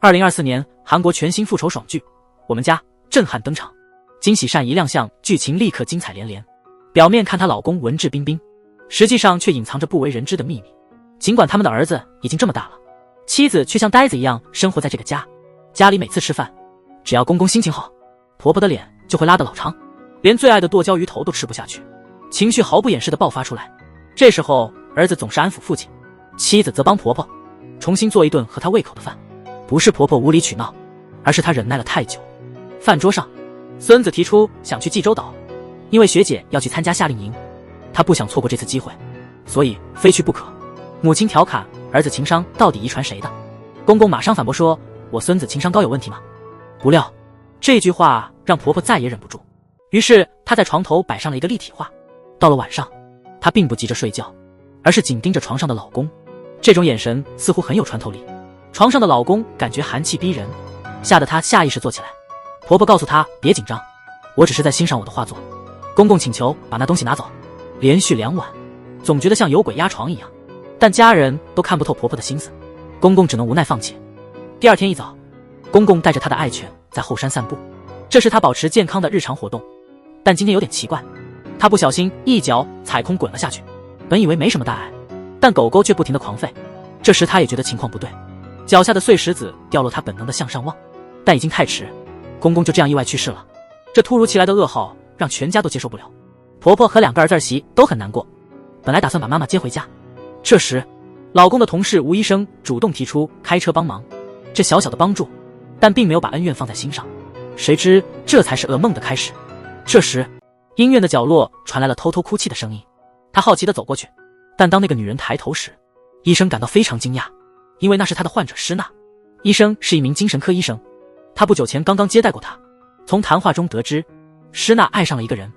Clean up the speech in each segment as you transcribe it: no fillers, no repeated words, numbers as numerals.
2024年韩国全新复仇爽剧《我们家》震撼登场，金喜善一亮相，剧情立刻精彩连连。表面看她老公文质彬彬，实际上却隐藏着不为人知的秘密。尽管他们的儿子已经这么大了，妻子却像呆子一样生活在这个家。家里每次吃饭，只要公公心情好，婆婆的脸就会拉得老长，连最爱的剁椒鱼头都吃不下去，情绪毫不掩饰地爆发出来。这时候儿子总是安抚父亲，妻子则帮婆婆重新做一顿合她胃口的饭。不是婆婆无理取闹，而是她忍耐了太久。饭桌上，孙子提出想去济州岛，因为学姐要去参加夏令营，他不想错过这次机会，所以非去不可。母亲调侃儿子情商到底遗传谁的，公公马上反驳说，我孙子情商高有问题吗？不料这句话让婆婆再也忍不住，于是她在床头摆上了一个立体画。到了晚上，她并不急着睡觉，而是紧盯着床上的老公，这种眼神似乎很有穿透力。床上的老公感觉寒气逼人，吓得她下意识坐起来。婆婆告诉她别紧张，我只是在欣赏我的画作。公公请求把那东西拿走。连续2晚，总觉得像有鬼压床一样，但家人都看不透婆婆的心思，公公只能无奈放弃。第二天一早，公公带着他的爱犬在后山散步，这是他保持健康的日常活动。但今天有点奇怪，他不小心一脚踩空滚了下去。本以为没什么大碍，但狗狗却不停地狂吠。这时他也觉得情况不对，脚下的碎石子掉落，他本能地向上望，但已经太迟，公公就这样意外去世了。这突如其来的噩耗让全家都接受不了，婆婆和2个儿子儿媳都很难过，本来打算把妈妈接回家。这时老公的同事吴医生主动提出开车帮忙，这小小的帮助，但并没有把恩怨放在心上，谁知这才是噩梦的开始。这时医院的角落传来了偷偷哭泣的声音，他好奇地走过去，但当那个女人抬头时，医生感到非常惊讶，因为那是他的患者施娜。医生是一名精神科医生，他不久前刚刚接待过她。从谈话中得知，施娜爱上了一个人，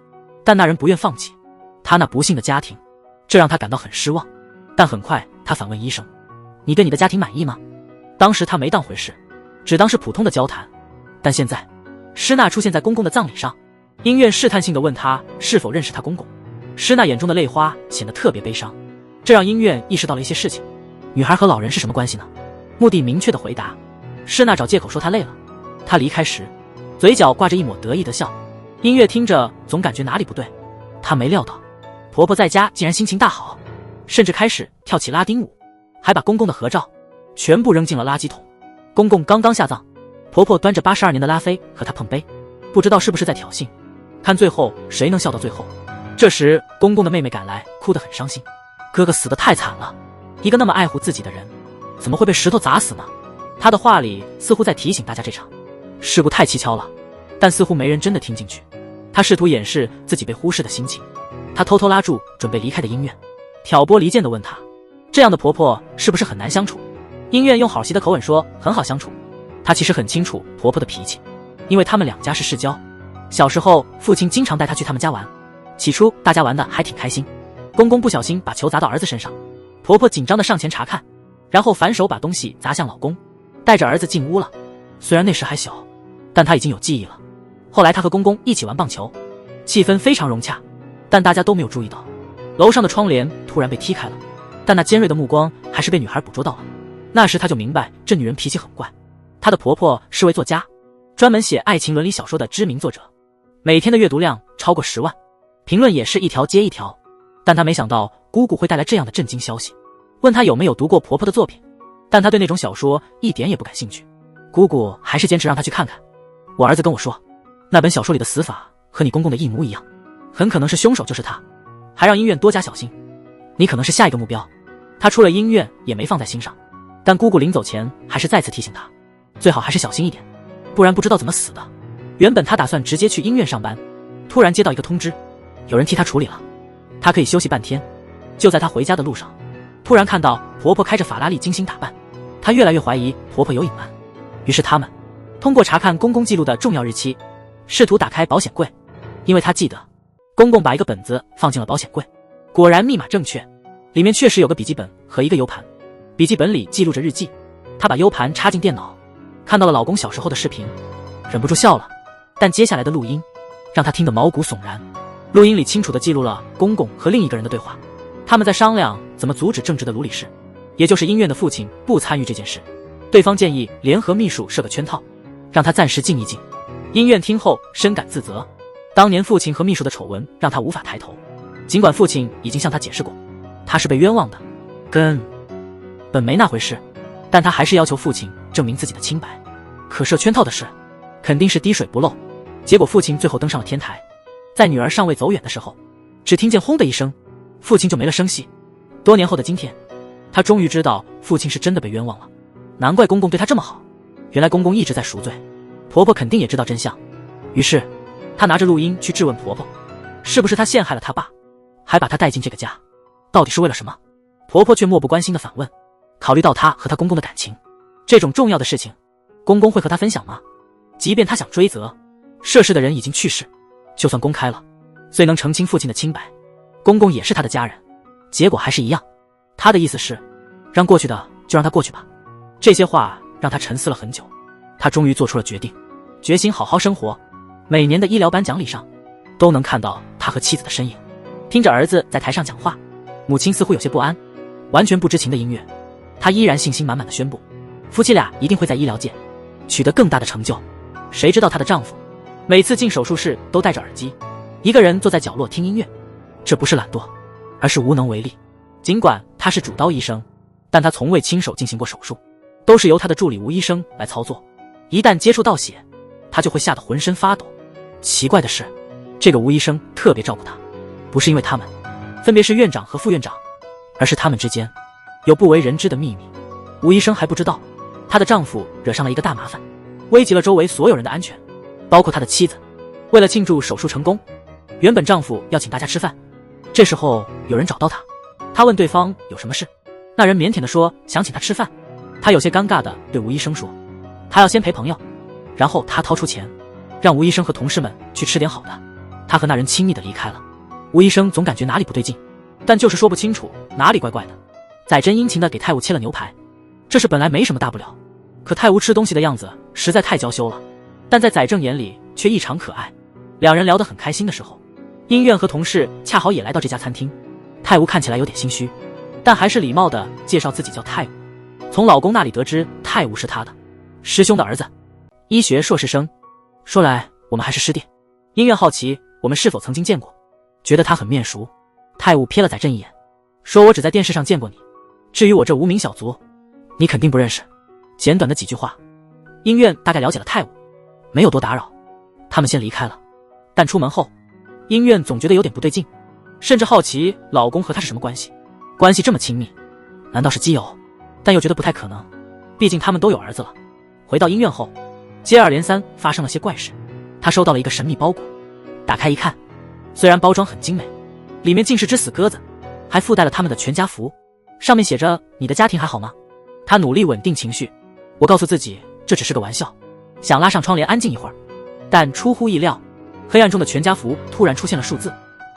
但那人不愿放弃她那不幸的家庭，这让他感到很失望。但很快他反问医生，你对你的家庭满意吗？当时他没当回事，只当是普通的交谈。但现在施娜出现在公公的葬礼上，医院试探性地问他是否认识他公公。施娜眼中的泪花显得特别悲伤，这让医院意识到了一些事情。女孩和老人是什么关系呢？目的明确的回答，施娜找借口说她累了。她离开时嘴角挂着一抹得意的笑，音乐听着总感觉哪里不对。她没料到婆婆在家竟然心情大好，甚至开始跳起拉丁舞，还把公公的合照全部扔进了垃圾桶。公公刚刚下葬，婆婆端着82年的拉菲和他碰杯，不知道是不是在挑衅，看最后谁能笑到最后。这时公公的妹妹赶来，哭得很伤心，哥哥死得太惨了，一个那么爱护自己的人怎么会被石头砸死呢？他的话里似乎在提醒大家这场事故太蹊跷了，但似乎没人真的听进去。他试图掩饰自己被忽视的心情，他偷偷拉住准备离开的音乐，挑拨离间地问他，这样的婆婆是不是很难相处？音乐用好媳的口吻说很好相处。他其实很清楚婆婆的脾气，因为他们2家是世交，小时候父亲经常带她去他们家玩，起初大家玩得还挺开心。公公不小心把球砸到儿子身上，婆婆紧张地上前查看，然后反手把东西砸向老公，带着儿子进屋了。虽然那时还小，但他已经有记忆了。后来他和公公一起玩棒球，气氛非常融洽，但大家都没有注意到楼上的窗帘突然被踢开了，但那尖锐的目光还是被女孩捕捉到了。那时他就明白这女人脾气很怪。她的婆婆是位作家，专门写爱情伦理小说的知名作者，每天的阅读量超过10万，评论也是一条接一条。但他没想到姑姑会带来这样的震惊消息，问他有没有读过婆婆的作品，但他对那种小说一点也不感兴趣。姑姑还是坚持让他去看看。我儿子跟我说，那本小说里的死法和你公公的一模一样，很可能是凶手就是他，还让医院多加小心，你可能是下一个目标。他出了医院也没放在心上，但姑姑临走前还是再次提醒他，最好还是小心一点，不然不知道怎么死的。原本他打算直接去医院上班，突然接到一个通知，有人替他处理了，他可以休息半天。就在他回家的路上，突然看到婆婆开着法拉利精心打扮，他越来越怀疑婆婆有隐瞒。于是他们通过查看公公记录的重要日期，试图打开保险柜，因为他记得公公把一个本子放进了保险柜，果然密码正确，里面确实有个笔记本和一个 U 盘，笔记本里记录着日记。他把 U 盘插进电脑，看到了老公小时候的视频，忍不住笑了。但接下来的录音让他听得毛骨悚然。录音里清楚地记录了公公和另一个人的对话，他们在商量怎么阻止正直的卢理事，也就是医院的父亲不参与这件事。对方建议联合秘书设个圈套，让他暂时静一静。殷院听后深感自责，当年父亲和秘书的丑闻让他无法抬头，尽管父亲已经向他解释过，他是被冤枉的，根本没那回事，但他还是要求父亲证明自己的清白。可设圈套的事肯定是滴水不漏，结果父亲最后登上了天台，在女儿尚未走远的时候，只听见轰的一声，父亲就没了声息。多年后的今天，他终于知道父亲是真的被冤枉了，难怪公公对他这么好，原来公公一直在赎罪。婆婆肯定也知道真相，于是她拿着录音去质问婆婆，是不是她陷害了他爸，还把他带进这个家，到底是为了什么？婆婆却漠不关心地反问，考虑到她和她公公的感情，这种重要的事情公公会和她分享吗？即便她想追责，涉事的人已经去世，就算公开了，虽能澄清父亲的清白，公公也是他的家人，结果还是一样。他的意思是，让过去的就让他过去吧。这些话让他沉思了很久，他终于做出了决定，决心好好生活。每年的医疗颁奖礼上，都能看到他和妻子的身影。听着儿子在台上讲话，母亲似乎有些不安。完全不知情的音乐，他依然信心满满的宣布，夫妻俩一定会在医疗界取得更大的成就。谁知道她的丈夫每次进手术室都戴着耳机，一个人坐在角落听音乐。这不是懒惰，而是无能为力。尽管他是主刀医生，但他从未亲手进行过手术，都是由他的助理吴医生来操作。一旦接触到血，他就会吓得浑身发抖。奇怪的是，这个吴医生特别照顾他，不是因为他们分别是院长和副院长，而是他们之间有不为人知的秘密。吴医生还不知道，她的丈夫惹上了一个大麻烦，危及了周围所有人的安全，包括他的妻子。为了庆祝手术成功，原本丈夫要请大家吃饭，这时候有人找到他问对方有什么事，那人腼腆地说想请他吃饭。他有些尴尬地对吴医生说，他要先陪朋友，然后他掏出钱，让吴医生和同事们去吃点好的。他和那人亲密地离开了。吴医生总感觉哪里不对劲，但就是说不清楚哪里怪怪的。载真殷勤地给泰晤切了牛排，这事本来没什么大不了，可泰晤吃东西的样子实在太娇羞了，但在载正眼里却异常可爱。两人聊得很开心的时候，殷院和同事恰好也来到这家餐厅。泰晤看起来有点心虚，但还是礼貌地介绍自己叫泰晤。从老公那里得知泰晤是他的师兄的儿子，医学硕士生。说来我们还是师弟。殷院好奇我们是否曾经见过，觉得他很面熟。泰晤瞥了载正一眼，说我只在电视上见过你，至于我这无名小卒，你肯定不认识。简短的几句话，殷院大概了解了泰晤，没有多打扰，他们先离开了。但出门后，殷院总觉得有点不对劲，甚至好奇老公和她是什么关系，关系这么亲密，难道是基友？但又觉得不太可能，毕竟他们都有儿子了。回到医院后，接二连三发生了些怪事。她收到了一个神秘包裹，打开一看，虽然包装很精美，里面竟是只死鸽子，还附带了他们的全家福，上面写着你的家庭还好吗？她努力稳定情绪，我告诉自己这只是个玩笑，想拉上窗帘安静一会儿。但出乎意料，黑暗中的全家福突然出现了数字。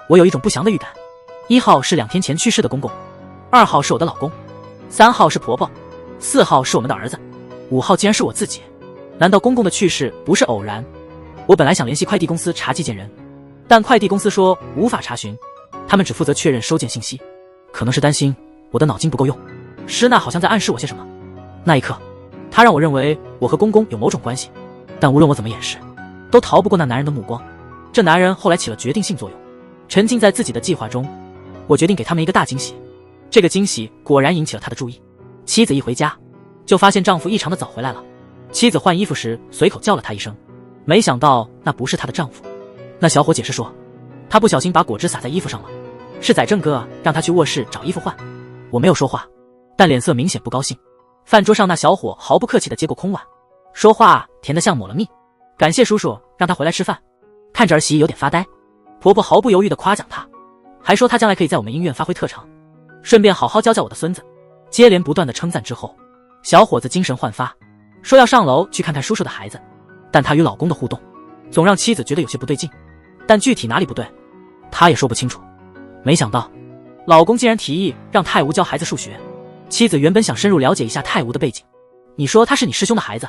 我有一种不祥的预感，1号是2天前去世的公公，2号是我的老公，3号是婆婆，4号是我们的儿子，5号竟然是我自己。难道公公的去世不是偶然？我本来想联系快递公司查寄件人，但快递公司说无法查询，他们只负责确认收件信息，可能是担心我的脑筋不够用。施娜好像在暗示我些什么。那一刻，她让我认为我和公公有某种关系，但无论我怎么掩饰，都逃不过那男人的目光。这男人后来起了决定性作用，沉浸在自己的计划中。我决定给他们一个大惊喜。这个惊喜果然引起了他的注意。妻子一回家，就发现丈夫异常的早回来了。妻子换衣服时随口叫了他一声，没想到那不是她的丈夫。那小伙解释说，他不小心把果汁洒在衣服上了，是载正哥让他去卧室找衣服换。我没有说话，但脸色明显不高兴。饭桌上那小伙毫不客气地接过空碗，说话甜得像抹了蜜，感谢叔叔让他回来吃饭。看着儿媳有点发呆，婆婆毫不犹豫地夸奖她，还说她将来可以在我们医院发挥特长，顺便好好教教我的孙子。接连不断的称赞之后，小伙子精神焕发，说要上楼去看看叔叔的孩子。但他与老公的互动总让妻子觉得有些不对劲，但具体哪里不对他也说不清楚。没想到老公竟然提议让泰晤教孩子数学。妻子原本想深入了解一下泰晤的背景，你说他是你师兄的孩子，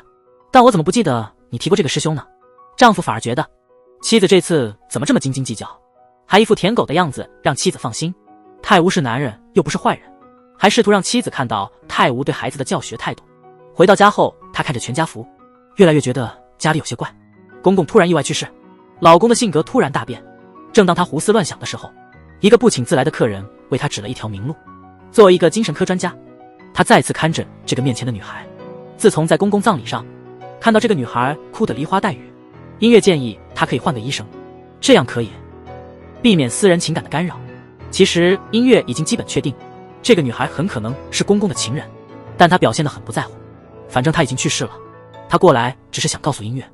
但我怎么不记得你提过这个师兄呢？丈夫反而觉得妻子这次怎么这么斤斤计较，还一副舔狗的样子，让妻子放心。泰晤是男人又不是坏人，还试图让妻子看到泰晤对孩子的教学态度。回到家后，她看着全家福，越来越觉得家里有些怪。公公突然意外去世，老公的性格突然大变。正当她胡思乱想的时候，一个不请自来的客人为她指了一条明路。作为一个精神科专家，他再次看着这个面前的女孩。自从在公公葬礼上看到这个女孩哭得梨花带雨，音乐建议他可以换个医生，这样可以避免私人情感的干扰。其实音乐已经基本确定，这个女孩很可能是公公的情人，但他表现得很不在乎。反正他已经去世了，他过来只是想告诉音乐，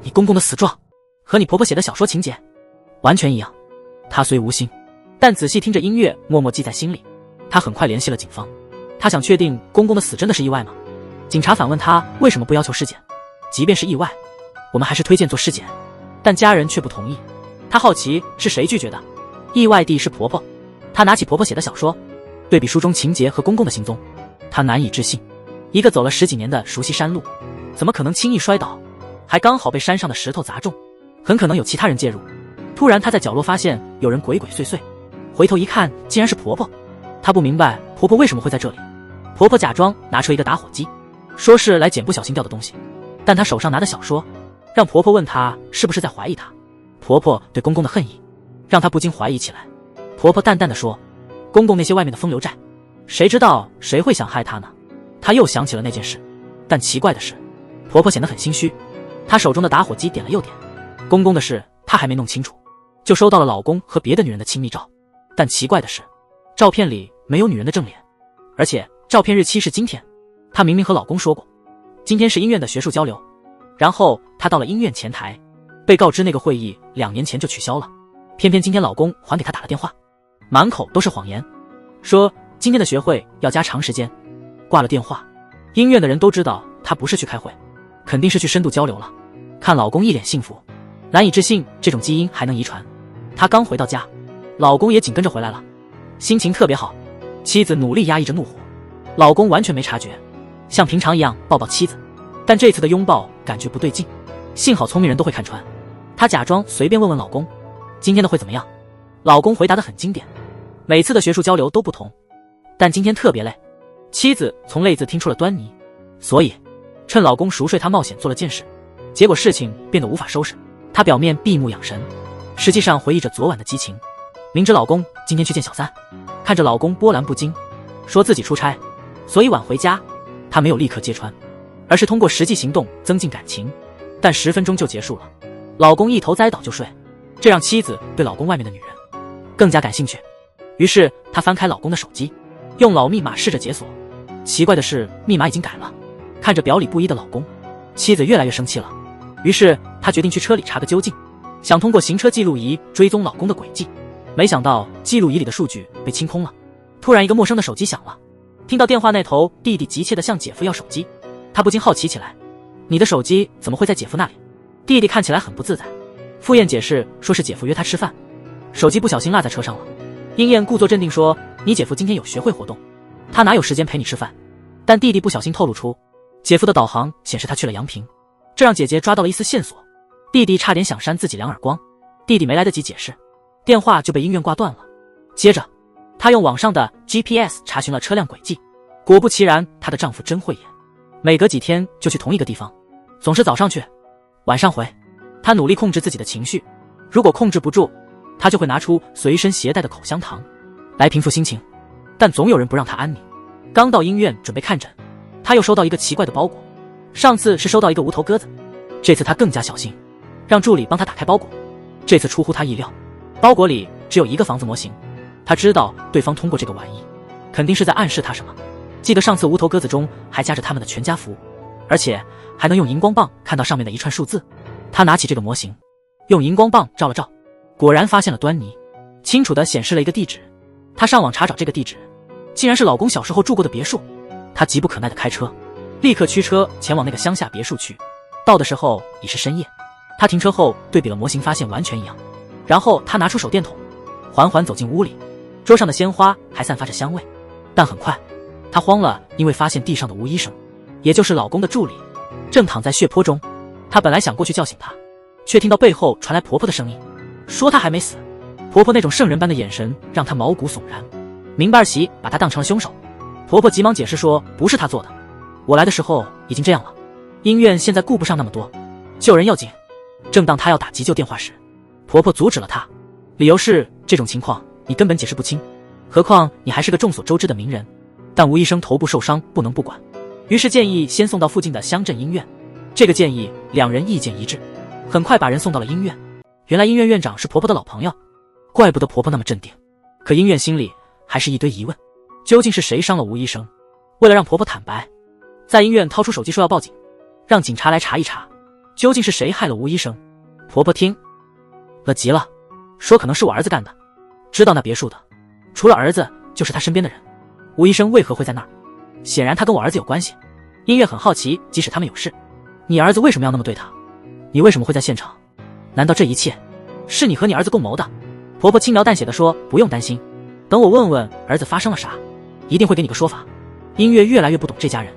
你公公的死状和你婆婆写的小说情节完全一样。他虽无心，但仔细听着音乐，默默记在心里。他很快联系了警方，他想确定公公的死真的是意外吗？警察反问他为什么不要求尸检，即便是意外，我们还是推荐做尸检，但家人却不同意。他好奇是谁拒绝的，意外地是婆婆。他拿起婆婆写的小说，对比书中情节和公公的行踪，他难以置信，一个走了10几年的熟悉山路，怎么可能轻易摔倒，还刚好被山上的石头砸中，很可能有其他人介入。突然他在角落发现有人鬼鬼祟祟，回头一看竟然是婆婆。他不明白婆婆为什么会在这里。婆婆假装拿出一个打火机，说是来捡不小心掉的东西，但她手上拿的小说让婆婆问她是不是在怀疑她。婆婆对公公的恨意让她不禁怀疑起来。婆婆淡淡的说，公公那些外面的风流债，谁知道谁会想害他呢？她又想起了那件事，但奇怪的是婆婆显得很心虚，她手中的打火机点了又点。公公的事她还没弄清楚，就收到了老公和别的女人的亲密照，但奇怪的是照片里没有女人的正脸，而且照片日期是今天。她明明和老公说过今天是医院的学术交流，然后她到了医院前台，被告知那个会议2年前就取消了，偏偏今天老公还给她打了电话，满口都是谎言，说今天的学会要加长时间。挂了电话，医院的人都知道她不是去开会，肯定是去深度交流了。看老公一脸幸福，难以置信这种基因还能遗传。她刚回到家，老公也紧跟着回来了，心情特别好。妻子努力压抑着怒火，老公完全没察觉，像平常一样抱抱妻子，但这次的拥抱感觉不对劲。幸好聪明人都会看穿，他假装随便问问老公今天的会怎么样。老公回答得很经典，每次的学术交流都不同，但今天特别累。妻子从泪字听出了端倪，所以趁老公熟睡，她冒险做了件事，结果事情变得无法收拾。她表面闭目养神，实际上回忆着昨晚的激情。明知老公今天去见小三，看着老公波澜不惊，说自己出差，所以晚回家，她没有立刻揭穿，而是通过实际行动增进感情。但10分钟就结束了，老公一头栽倒就睡，这让妻子对老公外面的女人更加感兴趣。于是她翻开老公的手机，用老密码试着解锁。奇怪的是密码已经改了。看着表里不一的老公，妻子越来越生气了，于是她决定去车里查个究竟，想通过行车记录仪追踪老公的轨迹。没想到记录仪里的数据被清空了。突然一个陌生的手机响了，听到电话那头弟弟急切地向姐夫要手机，他不禁好奇起来，你的手机怎么会在姐夫那里？弟弟看起来很不自在，赴宴解释说是姐夫约他吃饭，手机不小心落在车上了。英燕故作镇定说，你姐夫今天有学会活动，他哪有时间陪你吃饭？但弟弟不小心透露出姐夫的导航显示他去了阳平，这让姐姐抓到了一丝线索。弟弟差点想扇自己2耳光，弟弟没来得及解释，电话就被医院挂断了。接着她用网上的 GPS 查询了车辆轨迹，果不其然，她的丈夫真慧眼，每隔几天就去同一个地方，总是早上去晚上回。她努力控制自己的情绪，如果控制不住，她就会拿出随身携带的口香糖来平复心情，但总有人不让她安宁。刚到医院准备看诊，她又收到一个奇怪的包裹，上次是收到一个无头鸽子，这次她更加小心，让助理帮她打开包裹。这次出乎她意料，包裹里只有一个房子模型。她知道对方通过这个玩意肯定是在暗示她什么。记得上次无头鸽子中还夹着他们的全家福，而且还能用荧光棒看到上面的一串数字。她拿起这个模型，用荧光棒照了照，果然发现了端倪，清楚地显示了一个地址。她上网查找这个地址，竟然是老公小时候住过的别墅。她急不可耐地开车，立刻驱车前往那个乡下别墅区。到的时候已是深夜，她停车后对比了模型，发现完全一样。然后她拿出手电筒，缓缓走进屋里，桌上的鲜花还散发着香味。但很快她慌了，因为发现地上的吴医生，也就是老公的助理，正躺在血泊中。她本来想过去叫醒他，却听到背后传来婆婆的声音，说她还没死。婆婆那种圣人般的眼神让她毛骨悚然，明白儿媳把她当成了凶手。婆婆急忙解释说不是她做的，我来的时候已经这样了，医院现在顾不上那么多，救人要紧。正当她要打急救电话时，婆婆阻止了她，理由是这种情况你根本解释不清，何况你还是个众所周知的名人。但吴医生头部受伤不能不管，于是建议先送到附近的乡镇医院。这个建议两人意见一致，很快把人送到了医院。原来医院院长是婆婆的老朋友，怪不得婆婆那么镇定。可医院心里还是一堆疑问，究竟是谁伤了吴医生？为了让婆婆坦白，在医院掏出手机说要报警，让警察来查一查究竟是谁害了吴医生。婆婆听了急了，说可能是我儿子干的，知道那别墅的除了儿子就是他身边的人。吴医生为何会在那儿？显然他跟我儿子有关系。医院很好奇，即使他们有事，你儿子为什么要那么对他？你为什么会在现场？难道这一切是你和你儿子共谋的？婆婆轻描淡写地说，不用担心，等我问问儿子发生了啥，一定会给你个说法。音乐越来越不懂这家人，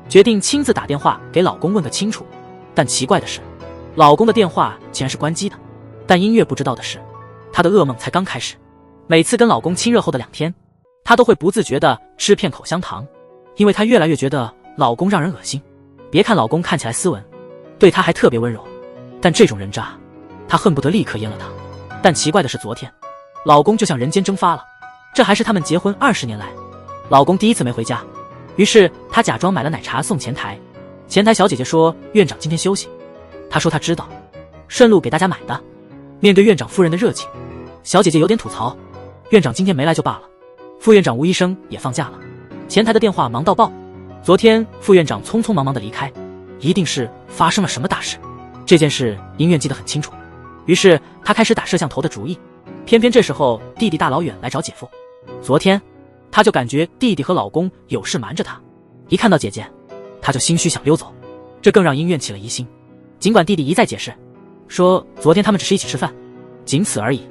决定亲自打电话给老公问个清楚。但奇怪的是，老公的电话竟然是关机的。但音乐不知道的是，她的噩梦才刚开始。每次跟老公亲热后的2天，她都会不自觉地吃片口香糖，因为她越来越觉得老公让人恶心。别看老公看起来斯文，对她还特别温柔，但这种人渣，她恨不得立刻阉了他。但奇怪的是，昨天老公就像人间蒸发了。这还是他们结婚20年来老公第一次没回家，于是她假装买了奶茶送前台。前台小姐姐说院长今天休息，她说她知道，顺路给大家买的。面对院长夫人的热情，小姐姐有点吐槽，院长今天没来就罢了，副院长吴医生也放假了。前台的电话忙到爆，昨天副院长匆匆忙忙的离开，一定是发生了什么大事。这件事医院记得很清楚，于是他开始打摄像头的主意。偏偏这时候弟弟大老远来找姐夫，昨天他就感觉弟弟和老公有事瞒着他，一看到姐姐他就心虚想溜走，这更让医院起了疑心。尽管弟弟一再解释说昨天他们只是一起吃饭，仅此而已，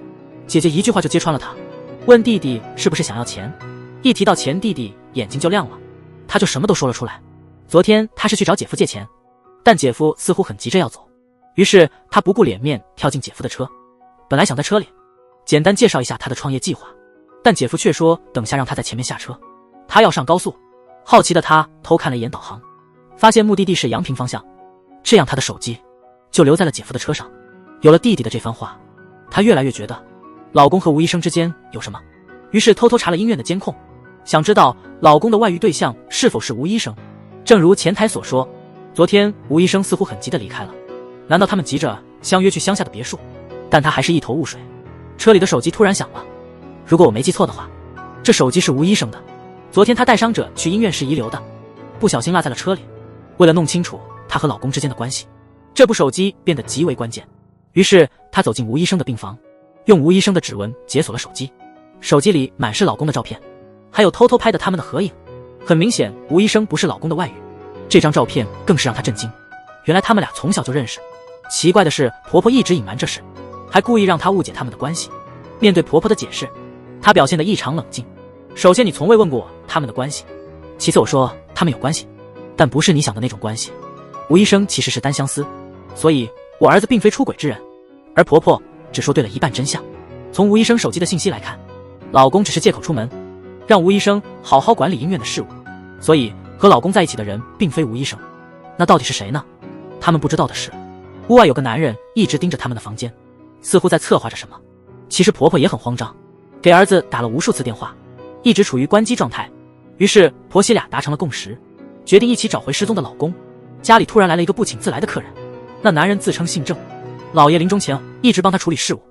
姐姐一句话就揭穿了他，问弟弟是不是想要钱。一提到钱，弟弟眼睛就亮了，他就什么都说了出来。昨天他是去找姐夫借钱，但姐夫似乎很急着要走，于是他不顾脸面跳进姐夫的车，本来想在车里简单介绍一下他的创业计划，但姐夫却说等下让他在前面下车，他要上高速。好奇的他偷看了一眼导航，发现目的地是阳平方向，这样他的手机就留在了姐夫的车上。有了弟弟的这番话，他越来越觉得老公和吴医生之间有什么，于是偷偷查了医院的监控，想知道老公的外遇对象是否是吴医生。正如前台所说，昨天吴医生似乎很急地离开了，难道他们急着相约去乡下的别墅？但他还是一头雾水。车里的手机突然响了，如果我没记错的话，这手机是吴医生的，昨天他带伤者去医院时遗留的，不小心落在了车里。为了弄清楚他和老公之间的关系，这部手机变得极为关键。于是他走进吴医生的病房，用吴医生的指纹解锁了手机，手机里满是老公的照片，还有偷偷拍的他们的合影。很明显，吴医生不是老公的外遇。这张照片更是让他震惊，原来他们俩从小就认识。奇怪的是，婆婆一直隐瞒这事，还故意让他误解他们的关系。面对婆婆的解释，他表现得异常冷静。首先，你从未问过我他们的关系，其次我说他们有关系，但不是你想的那种关系。吴医生其实是单相思，所以我儿子并非出轨之人。而婆婆只说对了一半真相。从吴医生手机的信息来看，老公只是借口出门，让吴医生好好管理医院的事务，所以和老公在一起的人并非吴医生。那到底是谁呢？他们不知道的是，屋外有个男人一直盯着他们的房间，似乎在策划着什么。其实婆婆也很慌张，给儿子打了无数次电话，一直处于关机状态。于是婆媳俩达成了共识，决定一起找回失踪的老公。家里突然来了一个不请自来的客人，那男人自称姓郑，老爷临终前一直帮他处理事务，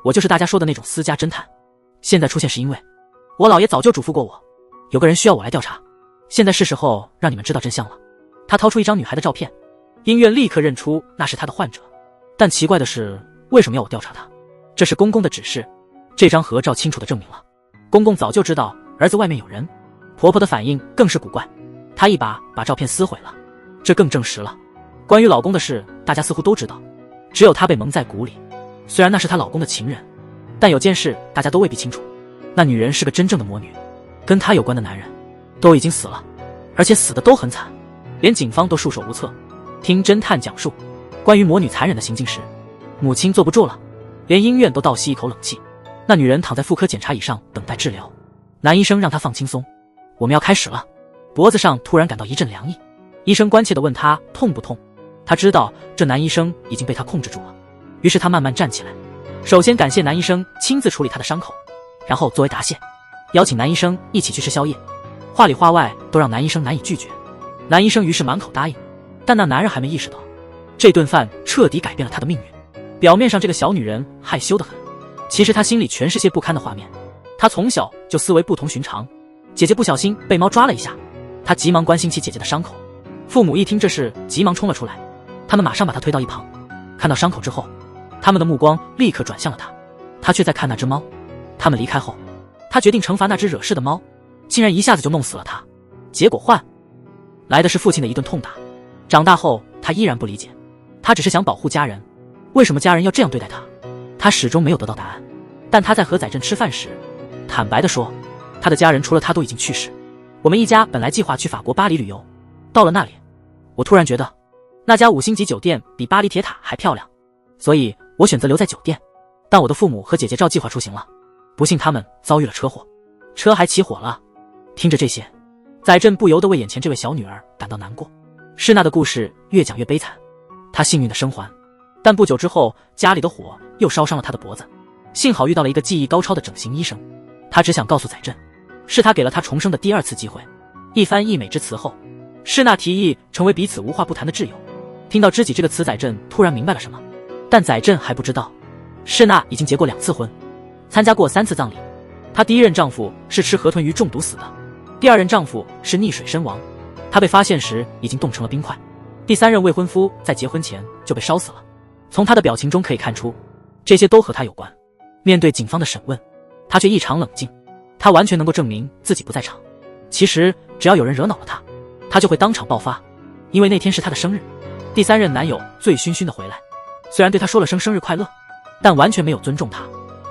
我就是大家说的那种私家侦探。现在出现是因为我老爷早就嘱咐过我，有个人需要我来调查，现在是时候让你们知道真相了。他掏出一张女孩的照片，医院立刻认出那是他的患者。但奇怪的是，为什么要我调查他？这是公公的指示。这张合照清楚地证明了公公早就知道儿子外面有人。婆婆的反应更是古怪，她一把把照片撕毁了。这更证实了关于老公的事大家似乎都知道，只有她被蒙在鼓里。虽然那是她老公的情人，但有件事大家都未必清楚，那女人是个真正的魔女，跟她有关的男人都已经死了，而且死的都很惨，连警方都束手无策。听侦探讲述关于魔女残忍的行径时，母亲坐不住了，连医院都倒吸一口冷气。那女人躺在妇科检查椅上等待治疗，男医生让她放轻松，我们要开始了。脖子上突然感到一阵凉意，医生关切地问他痛不痛，他知道这男医生已经被他控制住了，于是他慢慢站起来，首先感谢男医生亲自处理他的伤口，然后作为答谢，邀请男医生一起去吃宵夜，话里话外都让男医生难以拒绝。男医生于是满口答应，但那男人还没意识到，这顿饭彻底改变了他的命运。表面上这个小女人害羞得很，其实她心里全是些不堪的画面。她从小就思维不同寻常，姐姐不小心被猫抓了一下，她急忙关心起姐姐的伤口。父母一听这事，急忙冲了出来，他们马上把她推到一旁。看到伤口之后，他们的目光立刻转向了她，她却在看那只猫。他们离开后，她决定惩罚那只惹事的猫，竟然一下子就弄死了它。结果换来的是父亲的一顿痛打。长大后，她依然不理解，她只是想保护家人，为什么家人要这样对待她？她始终没有得到答案。但她在和载振吃饭时，坦白地说，她的家人除了她都已经去世。我们一家本来计划去法国巴黎旅游，到了那里，我突然觉得那家5星级酒店比巴黎铁塔还漂亮，所以我选择留在酒店。但我的父母和姐姐照计划出行了，不幸他们遭遇了车祸，车还起火了。听着这些，载振不由得为眼前这位小女儿感到难过。施娜的故事越讲越悲惨，她幸运的生还，但不久之后家里的火又烧伤了她的脖子，幸好遇到了一个技艺高超的整形医生。她只想告诉载振，是他给了她重生的第2次机会。一番溢美之词后，施娜提议成为彼此无话不谈的挚友。听到知己这个词，载振突然明白了什么，但载振还不知道，施娜已经结过2次婚，参加过3次葬礼。她第一任丈夫是吃河豚鱼中毒死的，第2任丈夫是溺水身亡，她被发现时已经冻成了冰块。第3任未婚夫在结婚前就被烧死了。从她的表情中可以看出，这些都和她有关。面对警方的审问，她却异常冷静，她完全能够证明自己不在场。其实只要有人惹恼了她，她就会当场爆发，因为那天是她的生日。第3任男友醉醺醺的回来，虽然对她说了声生日快乐，但完全没有尊重她，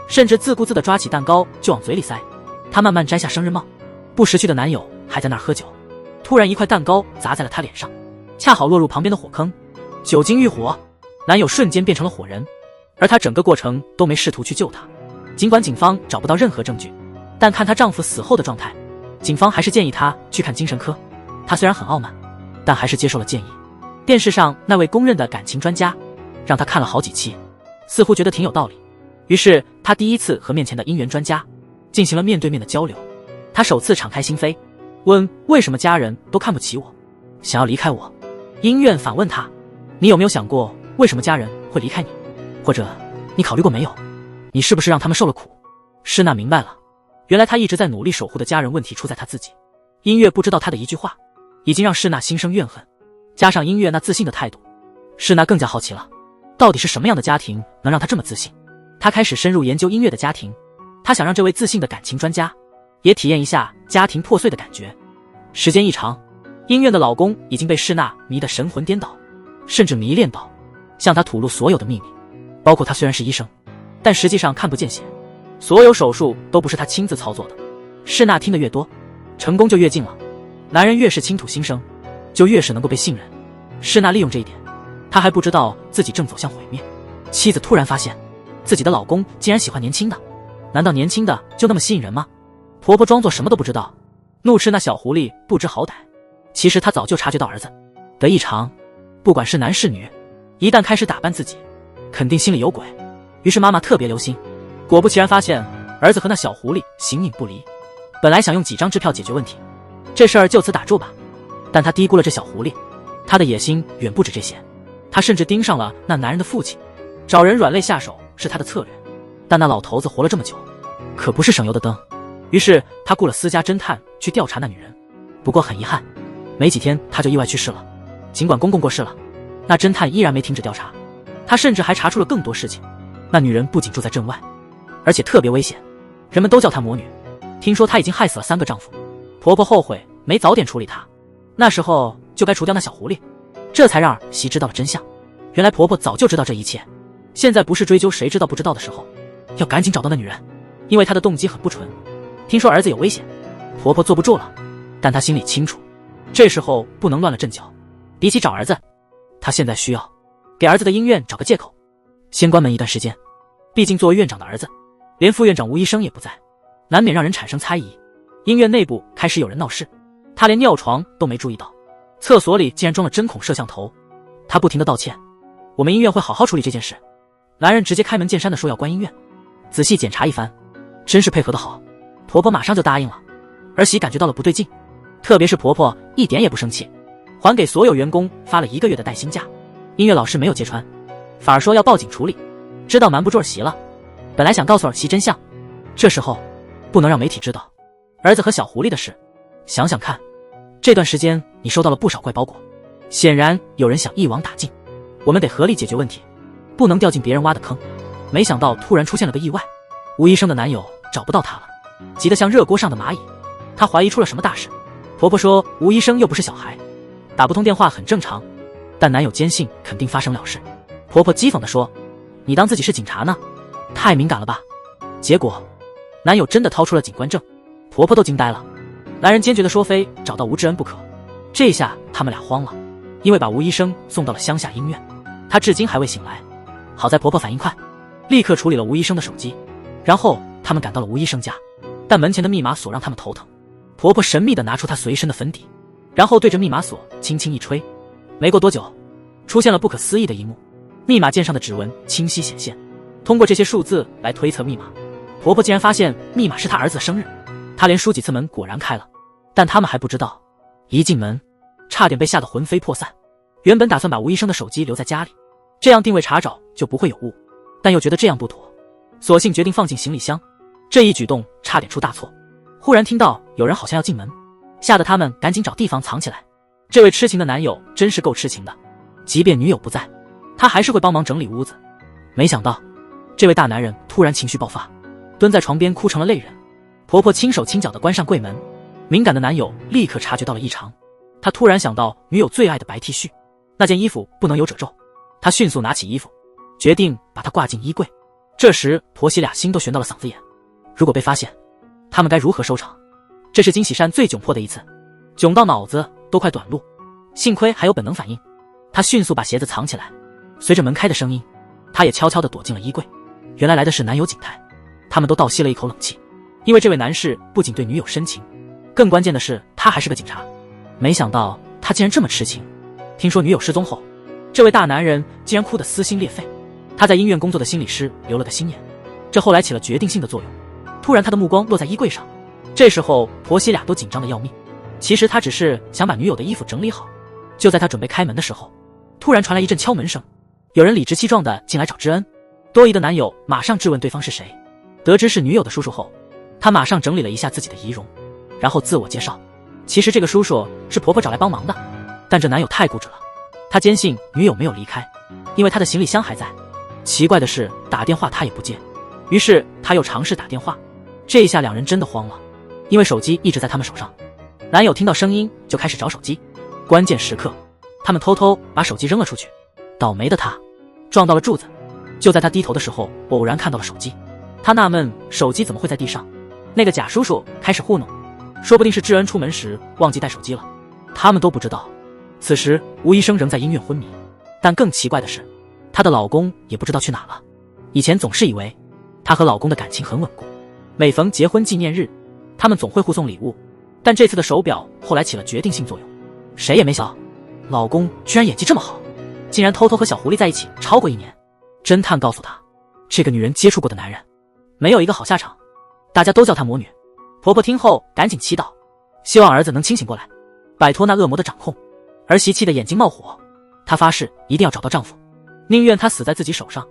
甚至自顾自地抓起蛋糕就往嘴里塞。她慢慢摘下生日帽，不识趣的男友还在那儿喝酒，突然一块蛋糕砸在了她脸上，恰好落入旁边的火坑，酒精遇火，男友瞬间变成了火人，而她整个过程都没试图去救他。尽管警方找不到任何证据，但看她丈夫死后的状态，警方还是建议她去看精神科。她虽然很傲慢，但还是接受了建议。电视上那位公认的感情专家让她看了好几期，似乎觉得挺有道理，于是她第一次和面前的姻缘专家进行了面对面的交流。她首次敞开心扉，问为什么家人都看不起我，想要离开我。姻缘反问她，你有没有想过为什么家人会离开你，或者你考虑过没有，你是不是让他们受了苦？施娜明白了，原来她一直在努力守护的家人问题出在她自己。音乐不知道她的一句话已经让施娜心生怨恨，加上音乐那自信的态度，施娜更加好奇了，到底是什么样的家庭能让她这么自信？她开始深入研究音乐的家庭，她想让这位自信的感情专家也体验一下家庭破碎的感觉。时间一长，音乐的老公已经被施娜迷得神魂颠倒，甚至迷恋到向她吐露所有的秘密，包括他虽然是医生，但实际上看不见血，所有手术都不是他亲自操作的。施娜听得越多，成功就越近了。男人越是倾吐心声，就越是能够被信任。施娜利用这一点，她还不知道自己正走向毁灭。妻子突然发现自己的老公竟然喜欢年轻的，难道年轻的就那么吸引人吗？婆婆装作什么都不知道，怒斥那小狐狸不知好歹。其实她早就察觉到儿子的异常，不管是男是女，一旦开始打扮自己，肯定心里有鬼。于是妈妈特别留心，果不其然发现儿子和那小狐狸形影不离。本来想用几张支票解决问题，这事儿就此打住吧，但她低估了这小狐狸，她的野心远不止这些。她甚至盯上了那男人的父亲，找人软肋下手是她的策略。但那老头子活了这么久，可不是省油的灯。于是她雇了私家侦探去调查那女人，不过很遗憾，没几天她就意外去世了。尽管公公过世了，那侦探依然没停止调查，他甚至还查出了更多事情。那女人不仅住在镇外，而且特别危险，人们都叫她魔女。听说她已经害死了3个丈夫，婆婆后悔没早点处理她，那时候就该除掉那小狐狸，这才让儿媳知道了真相。原来婆婆早就知道这一切，现在不是追究谁知道不知道的时候，要赶紧找到那女人，因为她的动机很不纯。听说儿子有危险，婆婆坐不住了，但她心里清楚，这时候不能乱了阵脚。比起找儿子，她现在需要给儿子的医院找个借口，先关门一段时间。毕竟作为院长的儿子，连副院长吴医生也不在，难免让人产生猜疑。医院内部开始有人闹事，他连尿床都没注意到，厕所里竟然装了针孔摄像头。他不停地道歉，我们医院会好好处理这件事。男人直接开门见山地说要关医院，仔细检查一番，真是配合得好。婆婆马上就答应了。儿媳感觉到了不对劲，特别是婆婆一点也不生气，还给所有员工发了1个月的带薪假。音乐老师没有揭穿，反而说要报警处理，知道瞒不住儿媳了。本来想告诉儿媳真相，这时候不能让媒体知道儿子和小狐狸的事。想想看，这段时间你收到了不少怪包裹，显然有人想一网打尽，我们得合理解决问题，不能掉进别人挖的坑。没想到突然出现了个意外，吴医生的男友找不到她了，急得像热锅上的蚂蚁。她怀疑出了什么大事。婆婆说吴医生又不是小孩，打不通电话很正常，但男友坚信肯定发生了事。婆婆讥讽地说，你当自己是警察呢？太敏感了吧。结果男友真的掏出了警官证，婆婆都惊呆了。男人坚决地说非找到吴志恩不可。这下他们俩慌了，因为把吴医生送到了乡下医院，他至今还未醒来。好在婆婆反应快，立刻处理了吴医生的手机，然后他们赶到了吴医生家，但门前的密码锁让他们头疼。婆婆神秘地拿出她随身的粉底，然后对着密码锁轻轻一吹。没过多久，出现了不可思议的一幕，密码键上的指纹清晰显现。通过这些数字来推测密码，婆婆竟然发现密码是她儿子的生日。她连输几次门果然开了，但他们还不知道，一进门差点被吓得魂飞魄散。原本打算把吴医生的手机留在家里，这样定位查找就不会有误，但又觉得这样不妥，索性决定放进行李箱。这一举动差点出大错。忽然听到有人好像要进门，吓得他们赶紧找地方藏起来。这位痴情的男友真是够痴情的，即便女友不在，他还是会帮忙整理屋子。没想到这位大男人突然情绪爆发，蹲在床边哭成了泪人。婆婆轻手轻脚地关上柜门，敏感的男友立刻察觉到了异常。他突然想到女友最爱的白 T 恤，那件衣服不能有褶皱。他迅速拿起衣服，决定把它挂进衣柜。这时婆媳俩心都悬到了嗓子眼，如果被发现，他们该如何收场？这是金喜善最窘迫的一次，窘到脑子都快短路。幸亏还有本能反应，他迅速把鞋子藏起来。随着门开的声音，他也悄悄地躲进了衣柜。原来来的是男友景泰，他们都倒吸了一口冷气，因为这位男士不仅对女友深情，更关键的是他还是个警察。没想到他竟然这么痴情。听说女友失踪后，这位大男人竟然哭得撕心裂肺。他在医院工作的心理师留了个心眼，这后来起了决定性的作用。突然他的目光落在衣柜上，这时候婆媳俩都紧张得要命。其实他只是想把女友的衣服整理好。就在他准备开门的时候，突然传来一阵敲门声，有人理直气壮地进来找知恩。多疑的男友马上质问对方是谁，得知是女友的叔叔后，他马上整理了一下自己的仪容，然后自我介绍，其实这个叔叔是婆婆找来帮忙的。但这男友太固执了，他坚信女友没有离开，因为他的行李箱还在。奇怪的是打电话他也不接，于是他又尝试打电话。这一下两人真的慌了，因为手机一直在他们手上。男友听到声音就开始找手机，关键时刻他们偷偷把手机扔了出去。倒霉的他撞到了柱子，就在他低头的时候偶然看到了手机。他纳闷手机怎么会在地上，那个假叔叔开始糊弄，说不定是智恩出门时忘记带手机了。他们都不知道，此时吴医生仍在医院昏迷。但更奇怪的是，她的老公也不知道去哪了。以前总是以为她和老公的感情很稳固，每逢结婚纪念日他们总会互送礼物，但这次的手表后来起了决定性作用。谁也没想到老公居然演技这么好，竟然偷偷和小狐狸在一起超过1年。侦探告诉他，这个女人接触过的男人没有一个好下场，大家都叫她魔女。婆婆听后赶紧祈祷，希望儿子能清醒过来，摆脱那恶魔的掌控。儿媳气得眼睛冒火，她发誓一定要找到丈夫，宁愿他死在自己手上，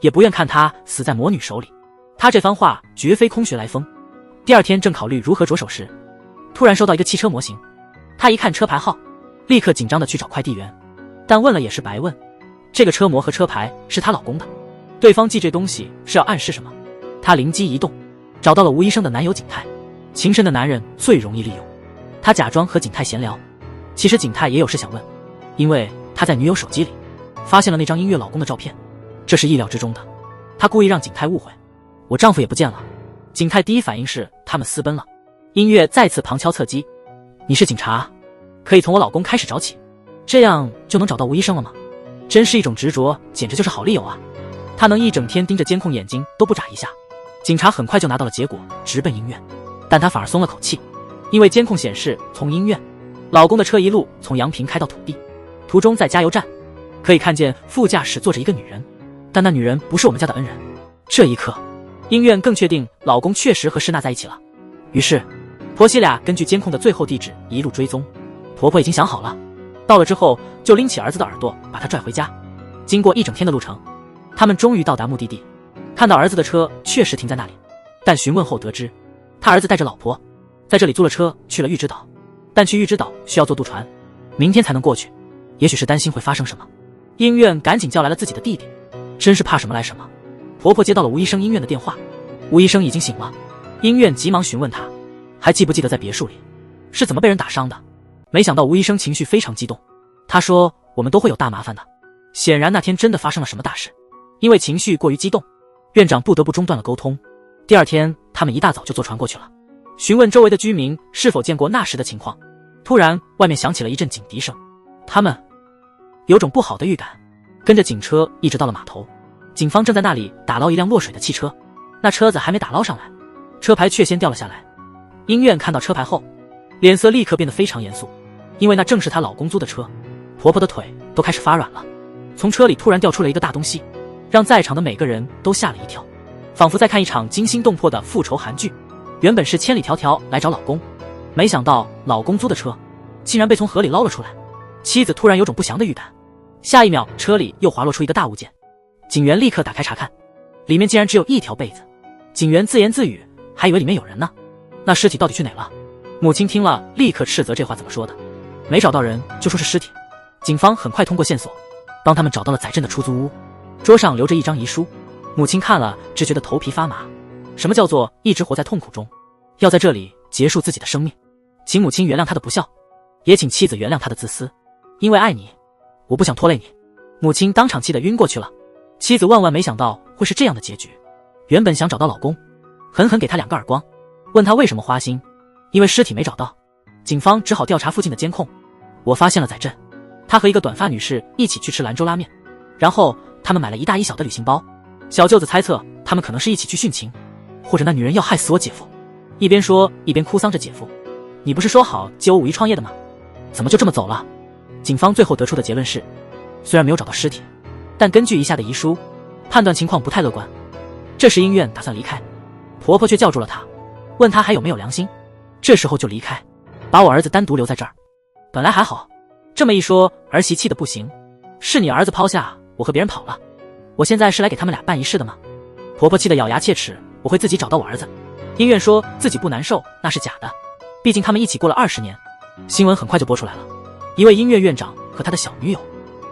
也不愿看他死在魔女手里。她这番话绝非空穴来风。第二天正考虑如何着手时，突然收到一个汽车模型。她一看车牌号，立刻紧张地去找快递员，但问了也是白问。这个车模和车牌是她老公的，对方寄这东西是要暗示什么？她灵机一动，找到了吴医生的男友景泰。情深的男人最容易利用，他假装和景泰闲聊，其实景泰也有事想问，因为他在女友手机里发现了那张音乐老公的照片，这是意料之中的。他故意让景泰误会，我丈夫也不见了。景泰第一反应是他们私奔了。音乐再次旁敲侧击，你是警察，可以从我老公开始找起，这样就能找到吴医生了吗？真是一种执着，简直就是好理由啊。他能一整天盯着监控，眼睛都不眨一下。警察很快就拿到了结果，直奔医院，但他反而松了口气，因为监控显示从医院老公的车一路从阳平开到土地，途中在加油站可以看见副驾驶坐着一个女人，但那女人不是我们家的恩人。这一刻，音院更确定老公确实和施娜在一起了。于是婆媳俩根据监控的最后地址一路追踪。婆婆已经想好了，到了之后就拎起儿子的耳朵把他拽回家。经过一整天的路程，他们终于到达目的地，看到儿子的车确实停在那里，但询问后得知他儿子带着老婆在这里租了车去了玉之岛，但去玉之岛需要坐渡船，明天才能过去。也许是担心会发生什么，音院赶紧叫来了自己的弟弟。真是怕什么来什么。婆婆接到了吴医生音院的电话，吴医生已经醒了。音院急忙询问他还记不记得在别墅里是怎么被人打伤的。没想到吴医生情绪非常激动，他说我们都会有大麻烦的。显然那天真的发生了什么大事，因为情绪过于激动，院长不得不中断了沟通。第二天他们一大早就坐船过去了，询问周围的居民是否见过那时的情况。突然外面响起了一阵警笛声，他们有种不好的预感，跟着警车一直到了码头。警方正在那里打捞一辆落水的汽车，那车子还没打捞上来，车牌却先掉了下来。音院看到车牌后脸色立刻变得非常严肃，因为那正是她老公租的车。婆婆的腿都开始发软了，从车里突然掉出了一个大东西，让在场的每个人都吓了一跳，仿佛在看一场惊心动魄的复仇韩剧。原本是千里迢迢来找老公，没想到老公租的车竟然被从河里捞了出来。妻子突然有种不祥的预感，下一秒车里又滑落出一个大物件。警员立刻打开查看，里面竟然只有一条被子。警员自言自语，还以为里面有人呢，那尸体到底去哪了？母亲听了立刻斥责这话怎么说的，没找到人就说是尸体。警方很快通过线索帮他们找到了载镇的出租屋，桌上留着一张遗书。母亲看了只觉得头皮发麻，什么叫做一直活在痛苦中，要在这里结束自己的生命？请母亲原谅他的不孝，也请妻子原谅他的自私，因为爱你，我不想拖累你。母亲当场气得晕过去了。妻子万万没想到会是这样的结局，原本想找到老公狠狠给他2个耳光，问他为什么花心，因为尸体没找到。警方只好调查附近的监控，我发现了载镇，他和一个短发女士一起去吃兰州拉面，然后他们买了一大一小的旅行包。小舅子猜测他们可能是一起去殉情，或者那女人要害死我姐夫。一边说一边哭丧着姐夫，你不是说好接我5一创业的吗？怎么就这么走了？警方最后得出的结论是，虽然没有找到尸体，但根据以下的遗书，判断情况不太乐观。这时音院打算离开，婆婆却叫住了他，问他还有没有良心。这时候就离开，把我儿子单独留在这儿。本来还好，这么一说儿媳气得不行，是你儿子抛下我和别人跑了，我现在是来给他们俩办仪式的吗？婆婆气得咬牙切齿，我会自己找到我儿子。音院说自己不难受那是假的，毕竟他们一起过了20年。新闻很快就播出来了，一位音乐院长和他的小女友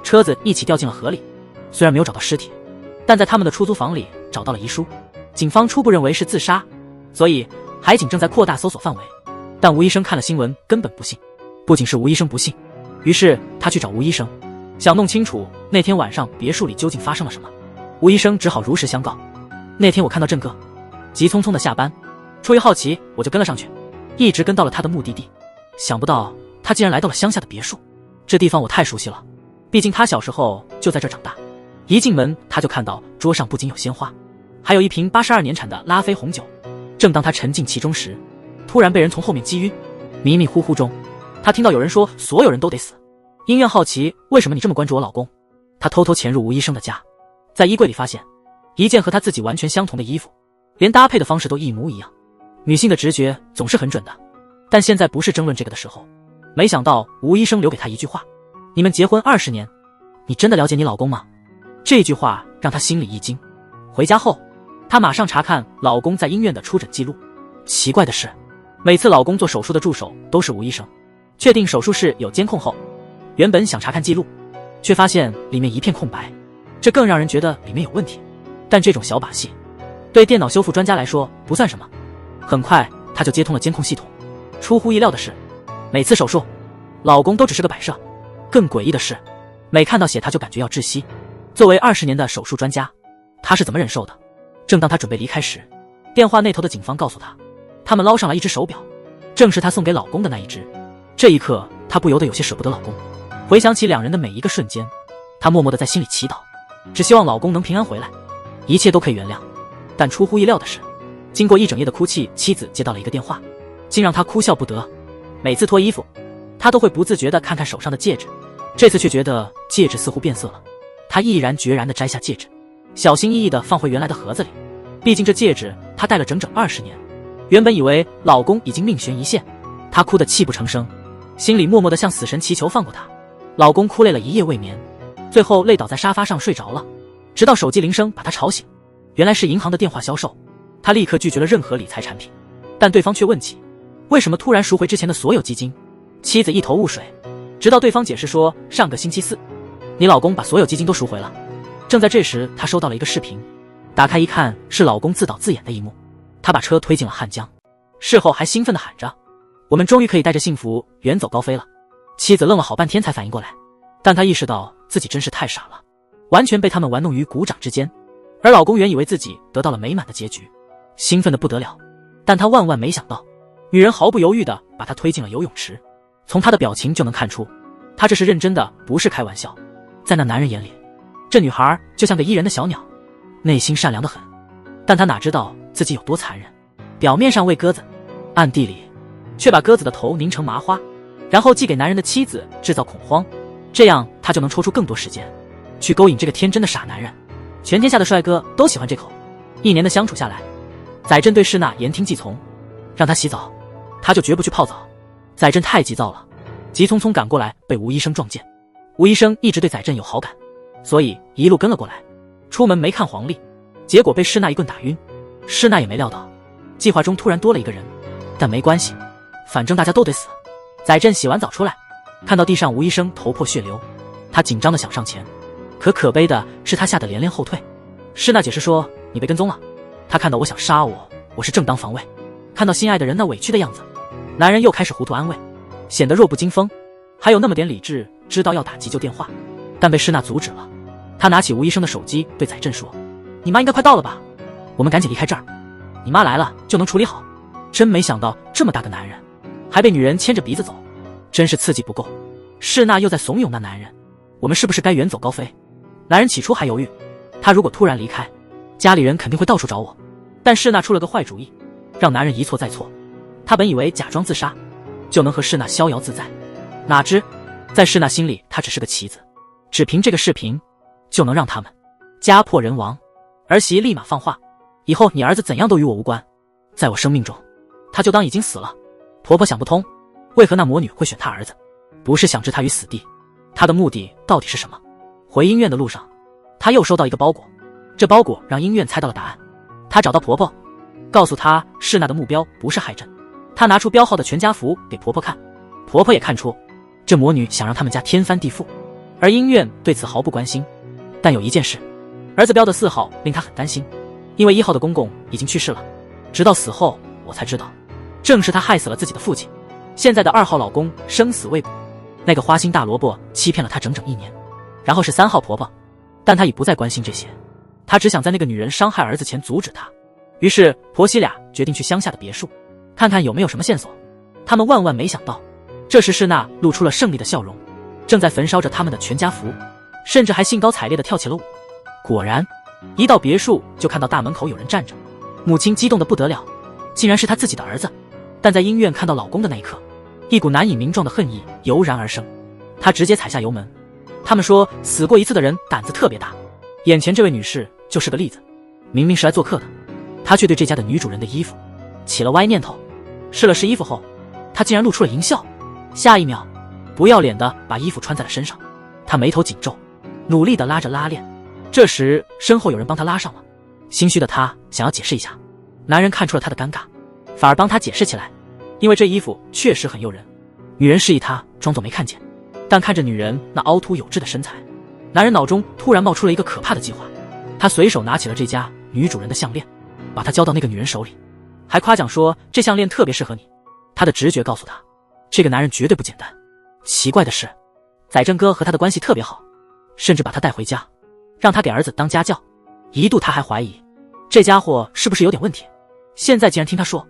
车子一起掉进了河里，虽然没有找到尸体，但在他们的出租房里找到了遗书。警方初步认为是自杀，所以海警正在扩大搜索范围。但吴医生看了新闻根本不信，不仅是吴医生不信，于是他去找吴医生，想弄清楚那天晚上别墅里究竟发生了什么。吴医生只好如实相告，那天我看到郑哥急匆匆的下班，出于好奇我就跟了上去，一直跟到了他的目的地。想不到他竟然来到了乡下的别墅，这地方我太熟悉了，毕竟他小时候就在这长大。一进门他就看到桌上不仅有鲜花，还有一瓶82年产的拉菲红酒。正当他沉浸其中时，突然被人从后面击晕，迷迷糊糊中他听到有人说所有人都得死。音院好奇为什么你这么关注我老公，他偷偷潜入吴医生的家，在衣柜里发现一件和他自己完全相同的衣服，连搭配的方式都一模一样。女性的直觉总是很准的，但现在不是争论这个的时候。没想到吴医生留给他一句话，你们结婚20年，你真的了解你老公吗？这句话让他心里一惊。回家后他马上查看老公在医院的出诊记录，奇怪的是每次老公做手术的助手都是吴医生。确定手术室有监控后，原本想查看记录，却发现里面一片空白，这更让人觉得里面有问题。但这种小把戏对电脑修复专家来说不算什么，很快他就接通了监控系统。出乎意料的是，每次手术老公都只是个摆设，更诡异的是每看到血他就感觉要窒息。作为20年的手术专家，他是怎么忍受的？正当他准备离开时，电话那头的警方告诉他，他们捞上来一只手表，正是他送给老公的那一只。这一刻他不由得有些舍不得老公，回想起2人的每一个瞬间，他默默地在心里祈祷，只希望老公能平安回来，一切都可以原谅。但出乎意料的是，经过一整夜的哭泣，妻子接到了一个电话，竟让他哭笑不得。每次脱衣服他都会不自觉地看看手上的戒指，这次却觉得戒指似乎变色了。他毅然决然地摘下戒指，小心翼翼地放回原来的盒子里。毕竟这戒指她戴了整整20年，原本以为老公已经命悬一线，她哭得泣不成声，心里默默地向死神祈求放过他。老公哭累了一夜未眠，最后累倒在沙发上睡着了，直到手机铃声把他吵醒，原来是银行的电话销售。他立刻拒绝了任何理财产品，但对方却问起为什么突然赎回之前的所有基金。妻子一头雾水，直到对方解释说上个星期四你老公把所有基金都赎回了。正在这时，她收到了一个视频，打开一看是老公自导自演的一幕。他把车推进了汉江，事后还兴奋地喊着我们终于可以带着幸福远走高飞了。妻子愣了好半天才反应过来，但她意识到自己真是太傻了，完全被他们玩弄于股掌之间。而老公原以为自己得到了美满的结局，兴奋得不得了，但他万万没想到，女人毫不犹豫地把他推进了游泳池。从他的表情就能看出，他这是认真的，不是开玩笑。在那男人眼里，这女孩就像个依人的小鸟，内心善良得很，但他哪知道自己有多残忍。表面上喂鸽子，暗地里却把鸽子的头拧成麻花，然后寄给男人的妻子制造恐慌，这样他就能抽出更多时间去勾引这个天真的傻男人。全天下的帅哥都喜欢这口。1年的相处下来，载振对世娜言听计从，让他洗澡他就绝不去泡澡。载振太急躁了，急匆匆赶过来被吴医生撞见。吴医生一直对载振有好感，所以一路跟了过来。出门没看黄历，结果被世娜一棍打晕。世娜也没料到计划中突然多了一个人，但没关系，反正大家都得死。载振洗完澡出来，看到地上吴医生头破血流，他紧张的想上前，可悲的是他吓得连连后退。世娜解释说你被跟踪了，他看到我想杀我，我是正当防卫。看到心爱的人那委屈的样子，男人又开始糊涂安慰，显得弱不禁风，还有那么点理智，知道要打急救电话，但被施娜阻止了。他拿起吴医生的手机对载振说，你妈应该快到了吧，我们赶紧离开这儿，你妈来了就能处理好。真没想到这么大个男人还被女人牵着鼻子走，真是刺激不够。施娜又在怂恿那男人，我们是不是该远走高飞？男人起初还犹豫，他如果突然离开，家里人肯定会到处找我。但施娜出了个坏主意，让男人一错再错。他本以为假装自杀就能和施娜逍遥自在，哪知在施娜心里他只是个棋子，只凭这个视频就能让他们家破人亡。儿媳立马放话，以后你儿子怎样都与我无关，在我生命中他就当已经死了。婆婆想不通，为何那魔女会选他儿子，不是想置他于死地，他的目的到底是什么？回医院的路上，他又收到一个包裹，这包裹让医院猜到了答案。他找到婆婆，告诉她施娜的目标不是害朕。他拿出标号的全家福给婆婆看，婆婆也看出这魔女想让他们家天翻地覆，而医院对此毫不关心。但有一件事，儿子标的4号令他很担心，因为1号的公公已经去世了，直到死后我才知道，正是他害死了自己的父亲。现在的2号老公生死未卜，那个花心大萝卜欺骗了他整整1年。然后是3号婆婆，但他已不再关心这些，他只想在那个女人伤害儿子前阻止她。于是婆媳俩决定去乡下的别墅，看看有没有什么线索。他们万万没想到，这时施娜露出了胜利的笑容，正在焚烧着他们的全家福，甚至还兴高采烈地跳起了舞。果然，一到别墅就看到大门口有人站着，母亲激动得不得了，竟然是她自己的儿子。但在医院看到老公的那一刻，一股难以名状的恨意油然而生，她直接踩下油门。他们说死过一次的人胆子特别大，眼前这位女士就是个例子。明明是来做客的，她却对这家的女主人的衣服起了歪念头。试了试衣服后，她竟然露出了淫笑，下一秒不要脸的把衣服穿在了身上。她眉头紧皱，努力的拉着拉链。这时身后有人帮她拉上了，心虚的她想要解释一下，男人看出了她的尴尬，反而帮她解释起来，因为这衣服确实很诱人。女人示意她装作没看见，但看着女人那凹凸有致的身材，男人脑中突然冒出了一个可怕的计划。他随手拿起了这家女主人的项链，把它交到那个女人手里，还夸奖说这项链特别适合你。他的直觉告诉他，这个男人绝对不简单。奇怪的是，载振哥和他的关系特别好，甚至把他带回家，让他给儿子当家教。一度他还怀疑这家伙是不是有点问题，现在竟然听他说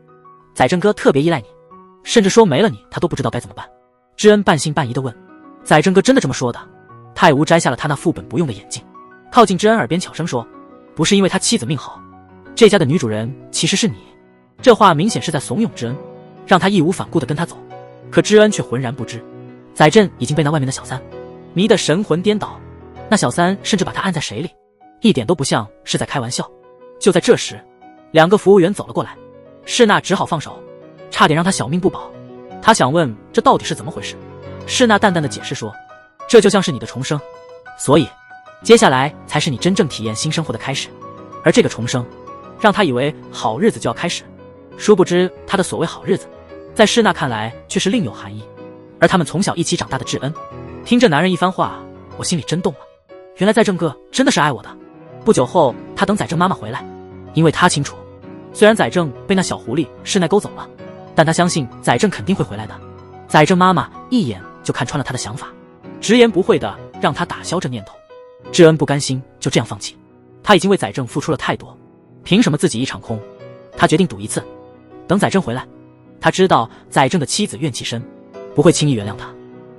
载振哥特别依赖你，甚至说没了你他都不知道该怎么办。知恩半信半疑地问，载振哥真的这么说的？泰吾摘下了他那副本不用的眼镜，靠近知恩耳边悄声说，不是因为他妻子命好，这家的女主人其实是你。这话明显是在怂恿知恩，让他义无反顾地跟他走。可知恩却浑然不知，载振已经被那外面的小三迷得神魂颠倒，那小三甚至把他按在水里，一点都不像是在开玩笑。就在这时，2个服务员走了过来，世娜只好放手，差点让他小命不保。他想问这到底是怎么回事，世娜淡淡的解释说，这就像是你的重生，所以接下来才是你真正体验新生活的开始。而这个重生让他以为好日子就要开始，殊不知他的所谓好日子在世娜看来却是另有含义。而他们从小一起长大的智恩听这男人一番话，我心里真动了，原来载正哥真的是爱我的。不久后他等载正妈妈回来，因为他清楚，虽然载正被那小狐狸世奈勾走了，但他相信载正肯定会回来的。载正妈妈一眼就看穿了他的想法，直言不讳的让他打消这念头。智恩不甘心就这样放弃，他已经为载正付出了太多，凭什么自己一场空？他决定赌一次，等载正回来。他知道载正的妻子怨气深，不会轻易原谅他，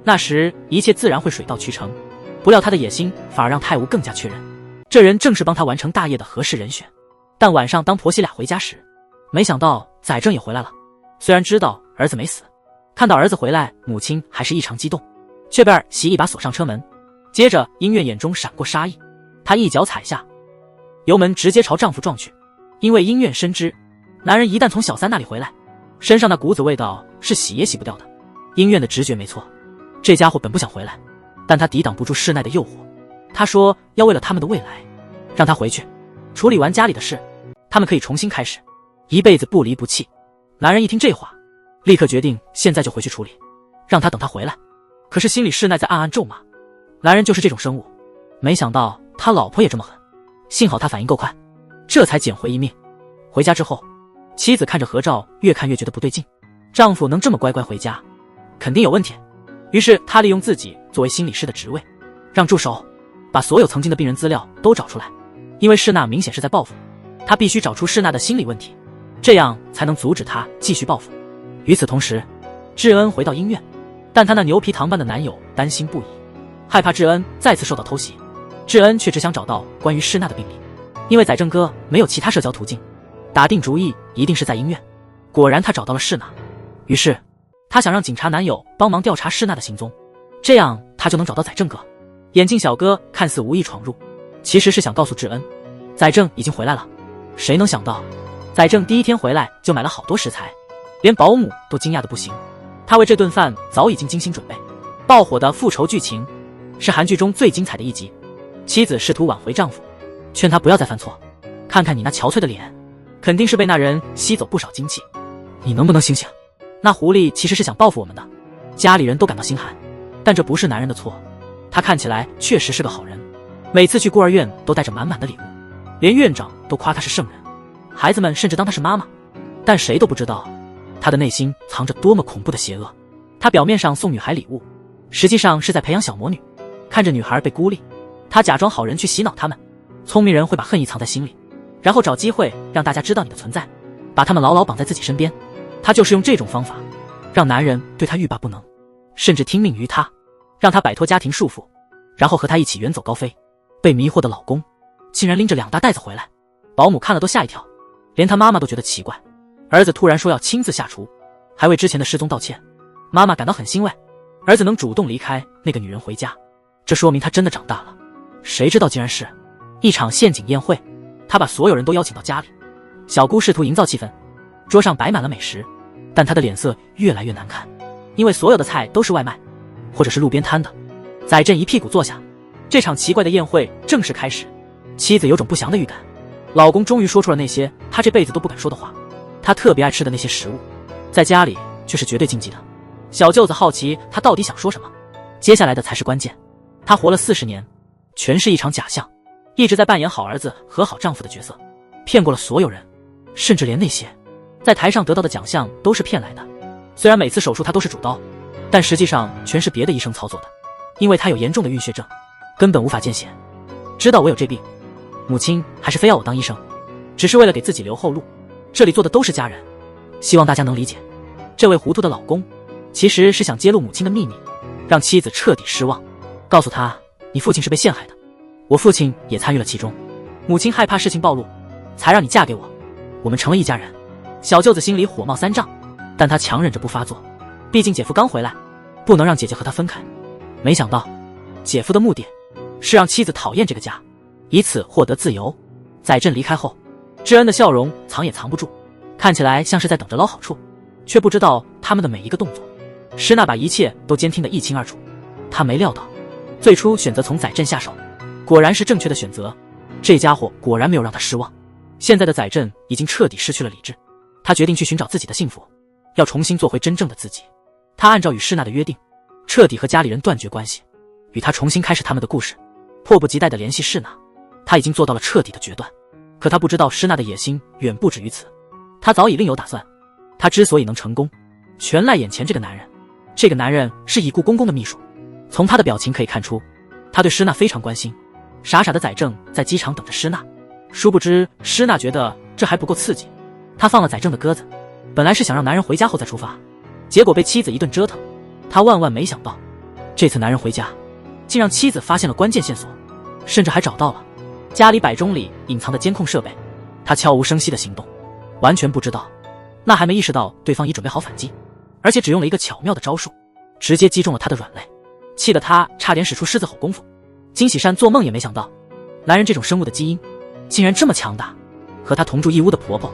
那时一切自然会水到渠成。不料他的野心反而让泰吾更加确认，这人正是帮他完成大业的合适人选。但晚上当婆媳俩回家时，没想到载正也回来了。虽然知道儿子没死，看到儿子回来，母亲还是异常激动，却被儿媳一把锁上车门。接着音乐眼中闪过杀意，她一脚踩下油门，直接朝丈夫撞去。因为音乐深知，男人一旦从小三那里回来，身上那股子味道是洗也洗不掉的。音乐的直觉没错，这家伙本不想回来，但他抵挡不住世奈的诱惑。他说要为了他们的未来，让他回去处理完家里的事，他们可以重新开始，一辈子不离不弃。男人一听这话，立刻决定现在就回去处理，让他等他回来。可是心里世奈在暗暗咒骂，男人就是这种生物，没想到他老婆也这么狠。幸好他反应够快，这才捡回一命。回家之后，妻子看着合照，越看越觉得不对劲，丈夫能这么乖乖回家，肯定有问题。于是他利用自己作为心理师的职位，让助手把所有曾经的病人资料都找出来。因为世娜明显是在报复，他必须找出世娜的心理问题，这样才能阻止她继续报复。与此同时，智恩回到医院，但她那牛皮糖般的男友担心不已，害怕智恩再次受到偷袭。智恩却只想找到关于世娜的病历，因为载正哥没有其他社交途径，打定主意一定是在医院。果然他找到了世娜，于是他想让警察男友帮忙调查世娜的行踪，这样他就能找到载正哥。眼镜小哥看似无意闯入，其实是想告诉智恩，载正已经回来了。谁能想到，载正第一天回来就买了好多食材，连保姆都惊讶的不行。他为这顿饭早已经精心准备。爆火的复仇剧情是韩剧中最精彩的一集，妻子试图挽回丈夫，劝他不要再犯错。看看你那憔悴的脸，肯定是被那人吸走不少精气，你能不能醒醒？那狐狸其实是想报复我们的。家里人都感到心寒，但这不是男人的错，他看起来确实是个好人，每次去孤儿院都带着满满的礼物，连院长都夸他是圣人，孩子们甚至当他是妈妈。但谁都不知道他的内心藏着多么恐怖的邪恶。他表面上送女孩礼物，实际上是在培养小魔女。看着女孩被孤立，他假装好人去洗脑他们。聪明人会把恨意藏在心里，然后找机会让大家知道你的存在，把他们牢牢绑在自己身边。他就是用这种方法让男人对他欲罢不能，甚至听命于他，让他摆脱家庭束缚，然后和他一起远走高飞。被迷惑的老公竟然拎着2大袋子回来，保姆看了都吓一跳，连他妈妈都觉得奇怪。儿子突然说要亲自下厨，还为之前的失踪道歉，妈妈感到很欣慰。儿子能主动离开那个女人回家，这说明他真的长大了。谁知道竟然是一场陷阱宴会。他把所有人都邀请到家里，小姑试图营造气氛，桌上摆满了美食，但他的脸色越来越难看，因为所有的菜都是外卖或者是路边摊的。载振一屁股坐下，这场奇怪的宴会正式开始。妻子有种不祥的预感，老公终于说出了那些他这辈子都不敢说的话。他特别爱吃的那些食物，在家里却是绝对禁忌的。小舅子好奇他到底想说什么，接下来的才是关键。他活了40年，全是一场假象，一直在扮演好儿子和好丈夫的角色，骗过了所有人，甚至连那些在台上得到的奖项都是骗来的。虽然每次手术他都是主刀，但实际上全是别的医生操作的，因为他有严重的晕血症，根本无法见血。知道我有这病，母亲还是非要我当医生，只是为了给自己留后路。这里做的都是家人，希望大家能理解。这位糊涂的老公其实是想揭露母亲的秘密，让妻子彻底失望，告诉他你父亲是被陷害的，我父亲也参与了其中，母亲害怕事情暴露，才让你嫁给我，我们成了一家人。小舅子心里火冒三丈，但他强忍着不发作，毕竟姐夫刚回来，不能让姐姐和他分开。没想到，姐夫的目的是让妻子讨厌这个家，以此获得自由。载振离开后，智恩的笑容藏也藏不住，看起来像是在等着捞好处，却不知道他们的每一个动作。施娜把一切都监听得一清二楚，她没料到，最初选择从载振下手，果然是正确的选择。这家伙果然没有让他失望。现在的载振已经彻底失去了理智，他决定去寻找自己的幸福，要重新做回真正的自己。他按照与施娜的约定，彻底和家里人断绝关系，与他重新开始他们的故事，迫不及待地联系施娜。他已经做到了彻底的决断，可他不知道施娜的野心远不止于此。他早已另有打算。他之所以能成功，全赖眼前这个男人。这个男人是已故公公的秘书，从他的表情可以看出，他对施娜非常关心。傻傻的载正在机场等着施娜，殊不知施娜觉得这还不够刺激，他放了载正的鸽子，本来是想让男人回家后再出发，结果被妻子一顿折腾。他万万没想到，这次男人回家竟让妻子发现了关键线索，甚至还找到了家里100中里隐藏的监控设备。他悄无声息的行动，完全不知道，那还没意识到对方已准备好反击，而且只用了一个巧妙的招数，直接击中了他的软肋，气得他差点使出狮子吼功夫。金喜善做梦也没想到，男人这种生物的基因竟然这么强大。和他同住一屋的婆婆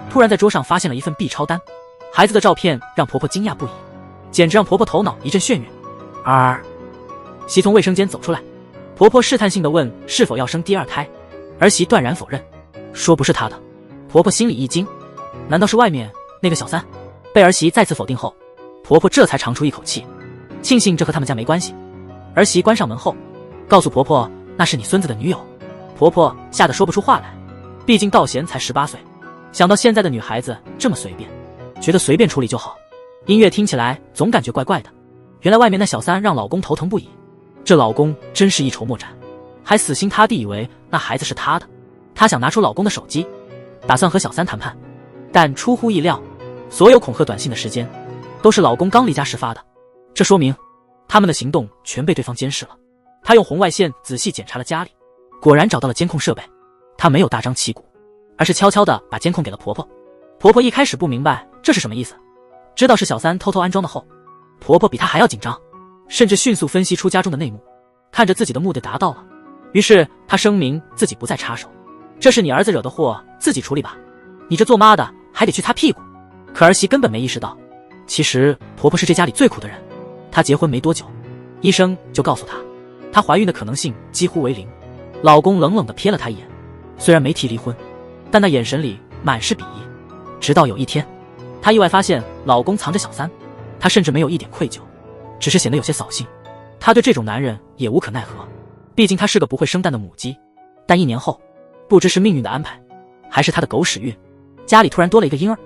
突然在桌上发现了一份 B 超单，孩子的照片让婆婆惊讶不已，简直让婆婆头脑一阵眩晕。媳从卫生间走出来，婆婆试探性地问是否要生第2胎，儿媳断然否认，说不是她的。婆婆心里一惊，难道是外面那个小三？被儿媳再次否定后，婆婆这才长出一口气，庆幸这和他们家没关系。儿媳关上门后，告诉婆婆那是你孙子的女友。婆婆吓得说不出话来，毕竟道贤才18岁，想到现在的女孩子这么随便，觉得随便处理就好。音乐听起来总感觉怪怪的，原来外面那小三让老公头疼不已，这老公真是一筹莫展，还死心塌地以为那孩子是他的。她想拿出老公的手机，打算和小三谈判，但出乎意料，所有恐吓短信的时间都是老公刚离家时发的，这说明他们的行动全被对方监视了。她用红外线仔细检查了家里，果然找到了监控设备。她没有大张旗鼓，而是悄悄地把监控给了婆婆。婆婆一开始不明白这是什么意思，知道是小三偷偷安装的后，婆婆比她还要紧张，甚至迅速分析出家中的内幕。看着自己的目的达到了，于是她声明自己不再插手，这是你儿子惹的祸，自己处理吧，你这做妈的还得去擦屁股。可儿媳根本没意识到，其实婆婆是这家里最苦的人。她结婚没多久，医生就告诉她，她怀孕的可能性几乎为0。老公冷冷地瞥了她一眼，虽然没提离婚，但那眼神里满是鄙夷。直到有一天，她意外发现老公藏着小三，她甚至没有一点愧疚，只是显得有些扫兴。她对这种男人也无可奈何，毕竟她是个不会生蛋的母鸡。但1年后，不知是命运的安排，还是她的狗屎运，家里突然多了一个婴儿。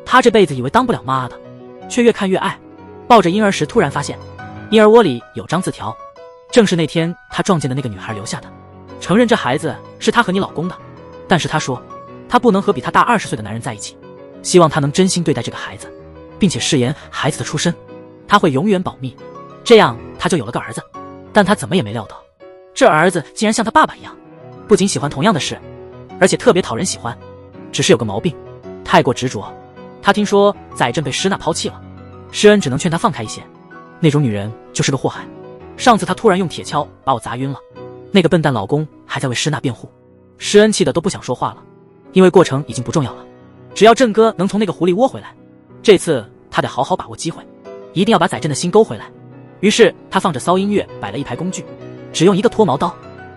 她这辈子以为当不了妈的，却越看越爱。抱着婴儿时，突然发现婴儿窝里有张字条，正是那天她撞见的那个女孩留下的，承认这孩子是她和你老公的，但是她说她不能和比她大20岁的男人在一起，希望她能真心对待这个孩子，并且誓言孩子的出身她会永远保密，这样她就有了个儿子。但她怎么也没料到，这儿子竟然像他爸爸一样，不仅喜欢同样的事，而且特别讨人喜欢，只是有个毛病，太过执着。她听说载振被施娜抛弃了，施恩只能劝她放开一些，那种女人就是个祸害。上次她突然用铁锹把我砸晕了，那个笨蛋老公还在为施娜辩护，施恩气得都不想说话了，因为过程已经不重要了，只要振哥能从那个狐狸窝回来，这次他得好好把握机会，一定要把载振的心勾回来。于是他放着骚音乐，摆了一排工具，只用一个脱毛刀，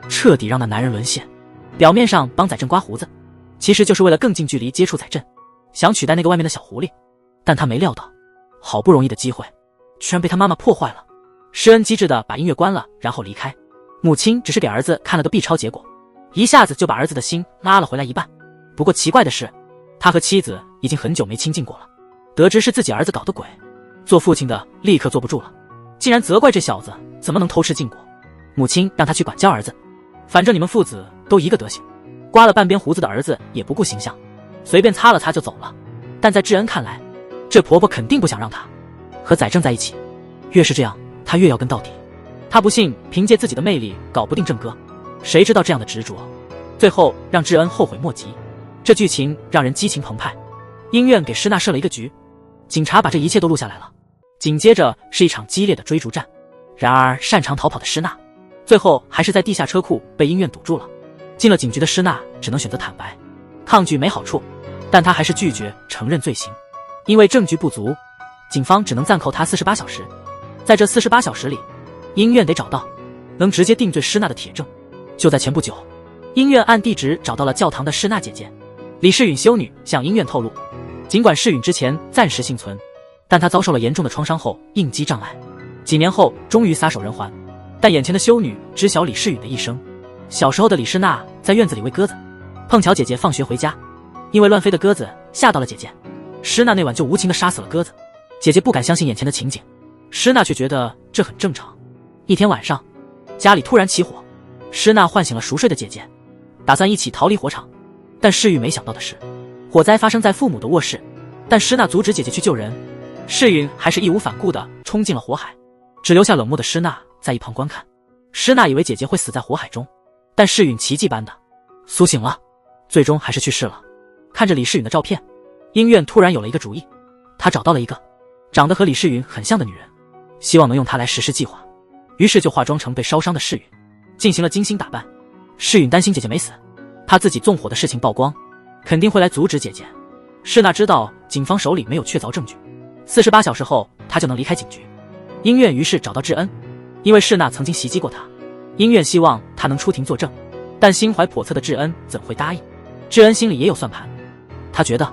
彻底让那男人沦陷。表面上帮载振刮胡子，其实就是为了更近距离接触载振，想取代那个外面的小狐狸。但他没料到，好不容易的机会居然被他妈妈破坏了。施恩机智地把音乐关了，然后离开。母亲只是给儿子看了个 B 超结果，一下子就把儿子的心拉了回来一半。不过奇怪的是，他和妻子已经很久没亲近过了，得知是自己儿子搞的鬼，做父亲的立刻坐不住了，竟然责怪这小子怎么能偷吃禁果。母亲让他去管教儿子，反正你们父子都一个德行。刮了半边胡子的儿子也不顾形象，随便擦了擦就走了。但在智恩看来，这婆婆肯定不想让他和载正在一起，越是这样，她越要跟到底。她不信凭借自己的魅力搞不定正哥，谁知道这样的执着，最后让智恩后悔莫及。这剧情让人激情澎湃。医院给施娜设了一个局，警察把这一切都录下来了。紧接着是一场激烈的追逐战。然而擅长逃跑的施娜，最后还是在地下车库被医院堵住了。进了警局的施娜只能选择坦白，抗拒没好处，但她还是拒绝承认罪行。因为证据不足，警方只能暂扣她48小时。在这48小时里，医院得找到能直接定罪施娜的铁证。就在前不久，医院按地址找到了教堂的施娜姐姐李世允修女，向医院透露，尽管世允之前暂时幸存，但她遭受了严重的创伤后应激障碍，几年后终于撒手人寰。但眼前的修女知晓李世允的一生。小时候的李诗娜在院子里喂鸽子，碰巧姐姐放学回家，因为乱飞的鸽子吓到了姐姐，诗娜那晚就无情地杀死了鸽子。姐姐不敢相信眼前的情景，诗娜却觉得这很正常。一天晚上，家里突然起火，诗娜唤醒了熟睡的姐姐，打算一起逃离火场。但世允没想到的是，火灾发生在父母的卧室，但诗娜阻止姐姐去救人，世允还是义无反顾地冲进了火海，只留下冷漠的诗娜在一旁观看。诗娜以为姐姐会死在火海中，但世允奇迹般的苏醒了，最终还是去世了。看着李世允的照片，医院突然有了一个主意，他找到了一个长得和李世允很像的女人，希望能用她来实施计划。于是就化妆成被烧伤的世允，进行了精心打扮。世允担心姐姐没死，怕自己纵火的事情曝光，肯定会来阻止姐姐。世娜知道警方手里没有确凿证据，48小时后她就能离开警局。医院于是找到智恩，因为世娜曾经袭击过他，医院希望他能出庭作证，但心怀叵测的智恩怎会答应？智恩心里也有算盘，他觉得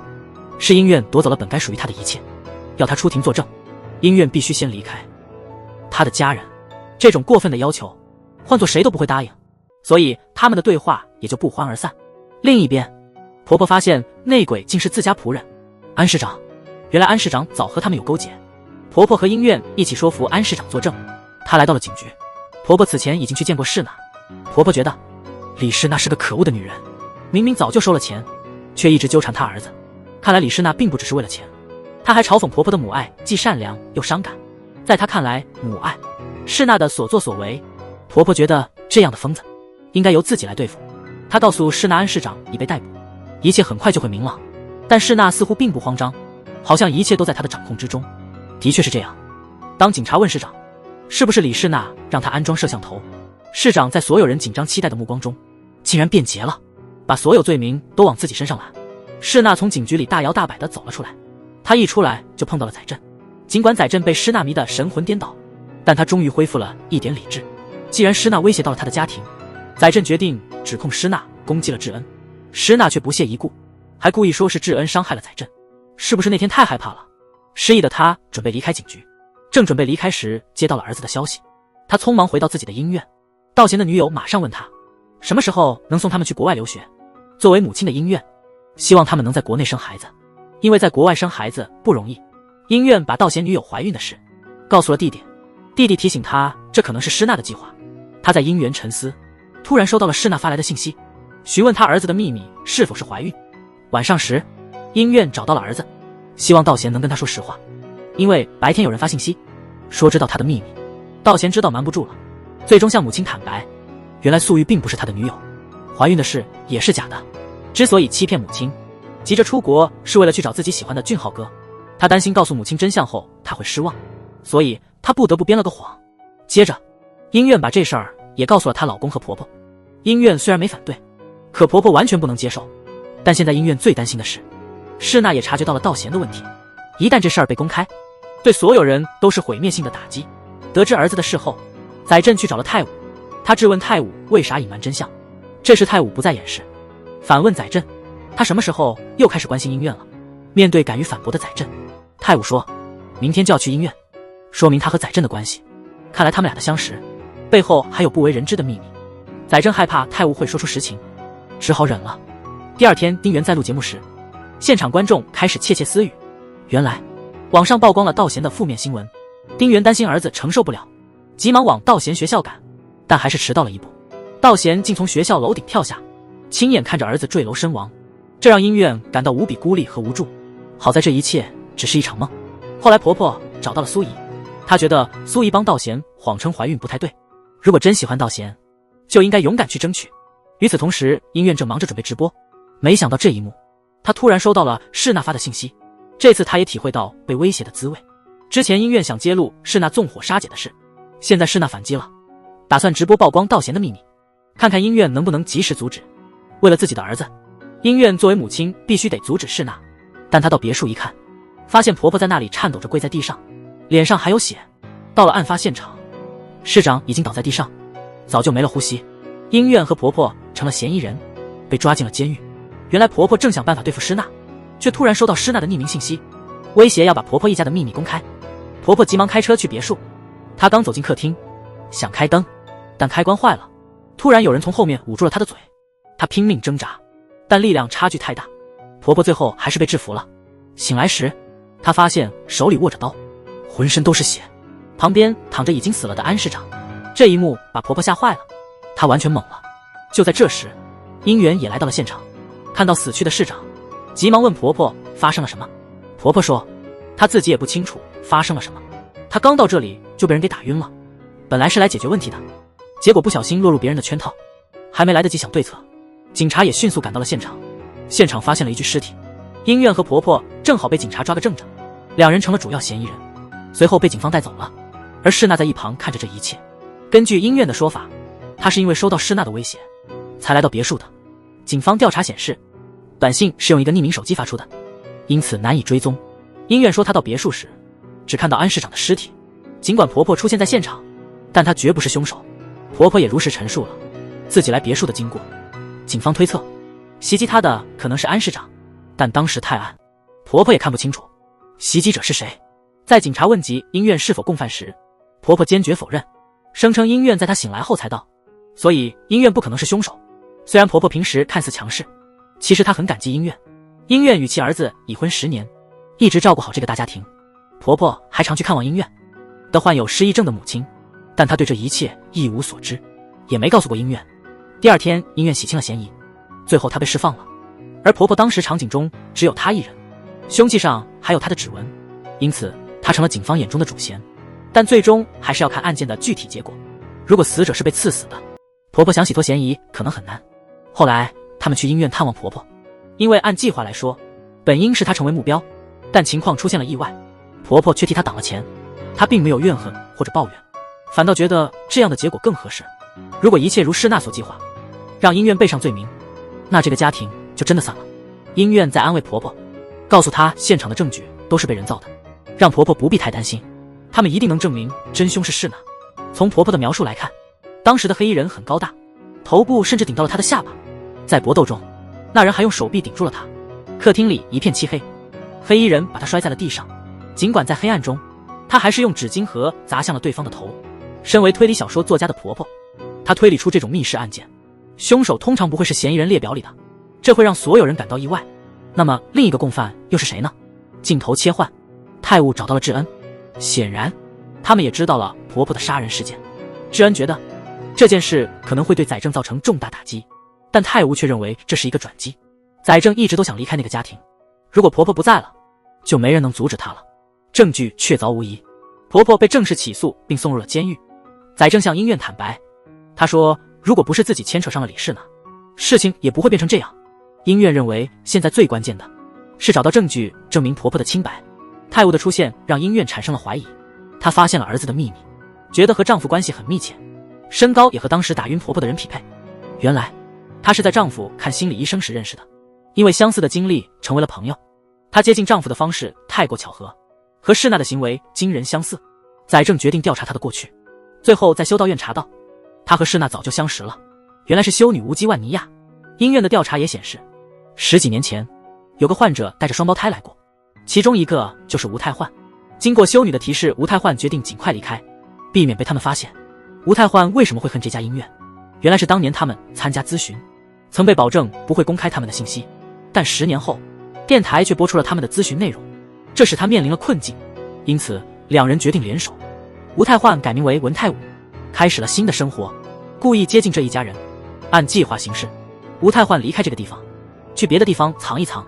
是医院夺走了本该属于他的一切，要他出庭作证，医院必须先离开他的家人。这种过分的要求，换做谁都不会答应，所以他们的对话也就不欢而散。另一边，婆婆发现内鬼竟是自家仆人安市长，原来安市长早和他们有勾结。婆婆和医院一起说服安市长作证，她来到了警局。婆婆此前已经去见过世娜，婆婆觉得李世娜是个可恶的女人，明明早就收了钱，却一直纠缠她儿子。看来李世娜并不只是为了钱，她还嘲讽婆婆的母爱既善良又伤感。在她看来，母爱世娜的所作所为，婆婆觉得这样的疯子应该由自己来对付。她告诉世娜安市长已被逮捕，一切很快就会明朗。但世娜似乎并不慌张，好像一切都在她的掌控之中。的确是这样。当警察问市长是不是李世娜让他安装摄像头，市长在所有人紧张期待的目光中竟然变节了，把所有罪名都往自己身上揽。世娜从警局里大摇大摆地走了出来，她一出来就碰到了载振。尽管载振被施娜迷得神魂颠倒，但他终于恢复了一点理智。既然施娜威胁到了他的家庭，载振决定指控施娜攻击了智恩。施娜却不屑一顾，还故意说是智恩伤害了载振。是不是那天太害怕了？失忆的他准备离开警局，正准备离开时接到了儿子的消息。他匆忙回到自己的医院，道贤的女友马上问他什么时候能送他们去国外留学。作为母亲的医院希望他们能在国内生孩子，因为在国外生孩子不容易。医院把道贤女友怀孕的事告诉了弟弟，弟弟提醒他这可能是施娜的计划。他在姻缘沉思，突然收到了施娜发来的信息，询问他儿子的秘密是否是怀孕。晚上时，医院找到了儿子，希望道贤能跟他说实话，因为白天有人发信息说知道他的秘密。道贤知道瞒不住了，最终向母亲坦白，原来素玉并不是他的女友，怀孕的事也是假的。之所以欺骗母亲，急着出国是为了去找自己喜欢的俊浩哥。他担心告诉母亲真相后他会失望，所以他不得不编了个谎。接着医院把这事儿也告诉了她老公和婆婆。医院虽然没反对，可婆婆完全不能接受。但现在医院最担心的是，世娜也察觉到了道贤的问题，一旦这事儿被公开，对所有人都是毁灭性的打击。得知儿子的事后，载振去找了泰武，他质问泰武为啥隐瞒真相。这时泰武不再掩饰，反问载振他什么时候又开始关心医院了。面对敢于反驳的载振，泰武说明天就要去医院，说明他和载振的关系。看来他们俩的相识背后还有不为人知的秘密。载振害怕泰武会说出实情，只好忍了。第二天丁原在录节目时，现场观众开始窃窃私语，原来网上曝光了道贤的负面新闻。丁原担心儿子承受不了，急忙往道贤学校赶，但还是迟到了一步。道贤竟从学校楼顶跳下，亲眼看着儿子坠楼身亡，这让医院感到无比孤立和无助。好在这一切只是一场梦。后来婆婆找到了苏怡，她觉得苏怡帮道贤谎称怀孕不太对，如果真喜欢道贤，就应该勇敢去争取。与此同时，医院正忙着准备直播，没想到这一幕，她突然收到了世娜发的信息。这次她也体会到被威胁的滋味。之前音院想揭露是那纵火杀姐的事，现在是那反击了，打算直播曝光道贤的秘密，看看音院能不能及时阻止。为了自己的儿子，音院作为母亲必须得阻止是那。但她到别墅一看，发现婆婆在那里颤抖着跪在地上，脸上还有血。到了案发现场，市长已经倒在地上，早就没了呼吸。音院和婆婆成了嫌疑人，被抓进了监狱。原来婆婆正想办法对付施娜，却突然收到施娜的匿名信息，威胁要把婆婆一家的秘密公开。婆婆急忙开车去别墅，她刚走进客厅，想开灯，但开关坏了。突然有人从后面捂住了她的嘴，她拼命挣扎，但力量差距太大，婆婆最后还是被制服了。醒来时，她发现手里握着刀，浑身都是血，旁边躺着已经死了的安市长。这一幕把婆婆吓坏了，她完全懵了。就在这时，姻缘也来到了现场，看到死去的市长，急忙问婆婆发生了什么。婆婆说她自己也不清楚发生了什么，她刚到这里就被人给打晕了，本来是来解决问题的，结果不小心落入别人的圈套，还没来得及想对策，警察也迅速赶到了现场。现场发现了一具尸体，姻缘和婆婆正好被警察抓个正着，两人成了主要嫌疑人，随后被警方带走了。而施娜在一旁看着这一切。根据姻缘的说法，她是因为收到施娜的威胁才来到别墅的。警方调查显示，短信是用一个匿名手机发出的，因此难以追踪。姻缘说她到别墅时只看到安市长的尸体，尽管婆婆出现在现场，但她绝不是凶手。婆婆也如实陈述了自己来别墅的经过。警方推测袭击她的可能是安市长，但当时太暗，婆婆也看不清楚袭击者是谁。在警察问及姻缘是否共犯时，婆婆坚决否认，声称姻缘在她醒来后才到，所以姻缘不可能是凶手。虽然婆婆平时看似强势，其实她很感激姻缘。姻缘与其儿子已婚10年，一直照顾好这个大家庭。婆婆还常去看望姻缘的患有失忆症的母亲，但她对这一切一无所知，也没告诉过姻缘。第二天，姻缘洗清了嫌疑，最后她被释放了。而婆婆当时场景中只有她一人，凶器上还有她的指纹，因此她成了警方眼中的主嫌。但最终还是要看案件的具体结果。如果死者是被刺死的，婆婆想洗脱嫌疑可能很难。后来他们去医院探望婆婆，因为按计划来说本应是她成为目标，但情况出现了意外，婆婆却替她挡了钱。她并没有怨恨或者抱怨，反倒觉得这样的结果更合适。如果一切如施娜所计划，让医院背上罪名，那这个家庭就真的散了。医院在安慰婆婆，告诉她现场的证据都是被人造的，让婆婆不必太担心，他们一定能证明真凶是施娜。从婆婆的描述来看，当时的黑衣人很高大，头部甚至顶到了她的下巴。在搏斗中，那人还用手臂顶住了她。客厅里一片漆黑，黑衣人把她摔在了地上，尽管在黑暗中，她还是用纸巾盒砸向了对方的头。身为推理小说作家的婆婆，她推理出这种密室案件，凶手通常不会是嫌疑人列表里的，这会让所有人感到意外。那么另一个共犯又是谁呢？镜头切换，泰晤找到了智恩，显然他们也知道了婆婆的杀人事件。智恩觉得这件事可能会对载正造成重大打击，但泰晤却认为这是一个转机。载正一直都想离开那个家庭，如果婆婆不在了，就没人能阻止她了。证据确凿无疑，婆婆被正式起诉并送入了监狱。载正向医院坦白，他说如果不是自己牵扯上了李氏呢，事情也不会变成这样。医院认为现在最关键的是找到证据证明婆婆的清白。泰晤的出现让医院产生了怀疑，她发现了儿子的秘密，觉得和丈夫关系很密切，身高也和当时打晕婆婆的人匹配。原来她是在丈夫看心理医生时认识的，因为相似的经历成为了朋友。她接近丈夫的方式太过巧合，和施娜的行为惊人相似。载正决定调查她的过去，最后在修道院查到她和施娜早就相识了，原来是修女乌基万尼亚。医院的调查也显示，10几年前有个患者带着双胞胎来过，其中一个就是吴太焕。经过修女的提示，吴太焕决定尽快离开，避免被他们发现。吴太焕为什么会恨这家医院？原来是当年他们参加咨询，曾被保证不会公开他们的信息，但10年后电台却播出了他们的咨询内容，这使他面临了困境，因此两人决定联手。吴太焕改名为文泰武，开始了新的生活，故意接近这一家人。按计划行事，吴太焕离开这个地方，去别的地方藏一藏。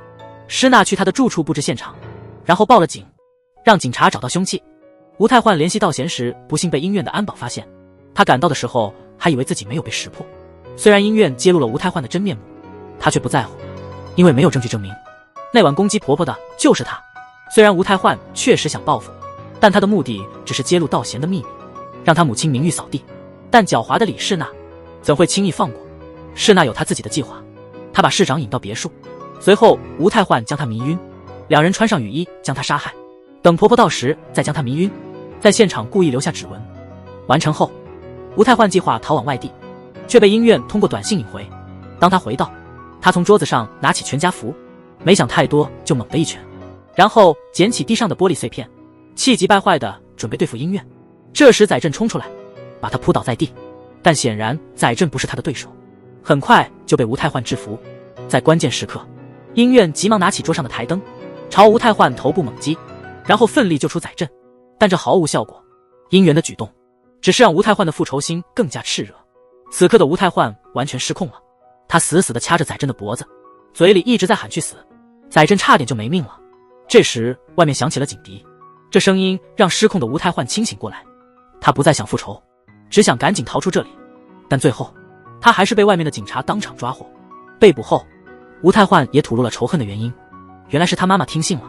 施娜去他的住处布置现场，然后报了警，让警察找到凶器。吴太焕联系道贤时，不幸被医院的安保发现。他赶到的时候还以为自己没有被识破。虽然医院揭露了吴太焕的真面目，他却不在乎，因为没有证据证明那晚攻击婆婆的就是他。虽然吴太焕确实想报复，但他的目的只是揭露道贤的秘密，让他母亲名誉扫地。但狡猾的李世娜怎会轻易放过？世娜有她自己的计划，她把市长引到别墅，随后吴太焕将她迷晕，两人穿上雨衣将她杀害，等婆婆到时再将她迷晕，在现场故意留下指纹。完成后，吴太焕计划逃往外地，却被音院通过短信引回。当他回到，他从桌子上拿起全家福，没想太多就猛地一拳，然后捡起地上的玻璃碎片，气急败坏的准备对付音院。这时载振冲出来，把他扑倒在地，但显然载振不是他的对手，很快就被吴太焕制服。在关键时刻，音院急忙拿起桌上的台灯，朝吴太焕头部猛击，然后奋力救出载振，但这毫无效果。音源的举动只是让吴太焕的复仇心更加炽热。此刻的吴太焕完全失控了，他死死地掐着载振的脖子，嘴里一直在喊去死。载振差点就没命了。这时外面响起了警笛，这声音让失控的吴太焕清醒过来，他不再想复仇，只想赶紧逃出这里。但最后他还是被外面的警察当场抓获。被捕后，吴太焕也吐露了仇恨的原因，原来是他妈妈听信了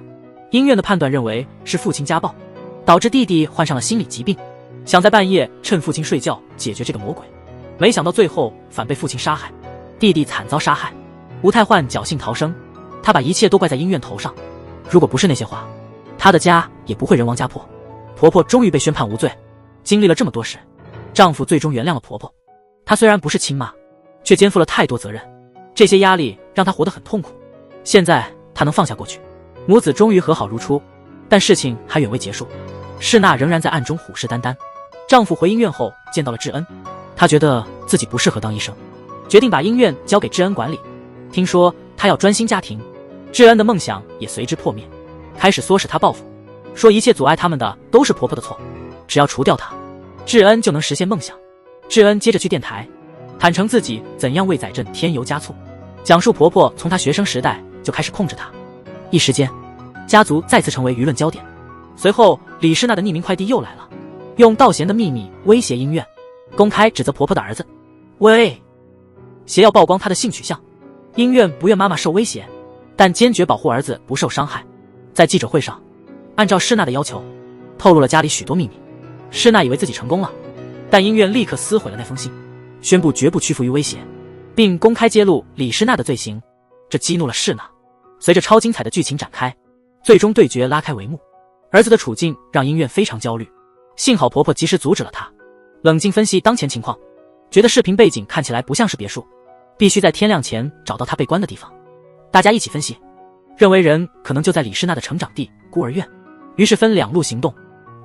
音院的判断，认为是父亲家暴导致弟弟患上了心理疾病，想在半夜趁父亲睡觉解决这个魔鬼，没想到最后反被父亲杀害，弟弟惨遭杀害。吴太焕侥幸逃生，他把一切都怪在音院头上，如果不是那些话，他的家也不会人亡家破。婆婆终于被宣判无罪。经历了这么多事，丈夫最终原谅了婆婆。她虽然不是亲妈，却肩负了太多责任，这些压力让她活得很痛苦。现在她能放下过去，母子终于和好如初。但事情还远未结束，世娜仍然在暗中虎视眈眈。丈夫回医院后见到了智恩，她觉得自己不适合当医生，决定把医院交给智恩管理。听说她要专心家庭，智恩的梦想也随之破灭，开始唆使她报复，说一切阻碍他们的都是婆婆的错，只要除掉她，智恩就能实现梦想。智恩接着去电台，坦诚自己怎样为载振添油加醋，讲述婆婆从她学生时代就开始控制她。一时间，家族再次成为舆论焦点。随后，李世娜的匿名快递又来了，用道贤的秘密威胁音院，公开指责婆婆的儿子威胁要曝光她的性取向。音院不愿妈妈受威胁，但坚决保护儿子不受伤害。在记者会上，按照施娜的要求，透露了家里许多秘密。施娜以为自己成功了，但音院立刻撕毁了那封信，宣布绝不屈服于威胁，并公开揭露李施娜的罪行。这激怒了施娜。随着超精彩的剧情展开，最终对决拉开帷幕。儿子的处境让音院非常焦虑，幸好婆婆及时阻止了他。冷静分析当前情况，觉得视频背景看起来不像是别墅，必须在天亮前找到他被关的地方。大家一起分析，认为人可能就在李施娜的成长地孤儿院，于是分两路行动。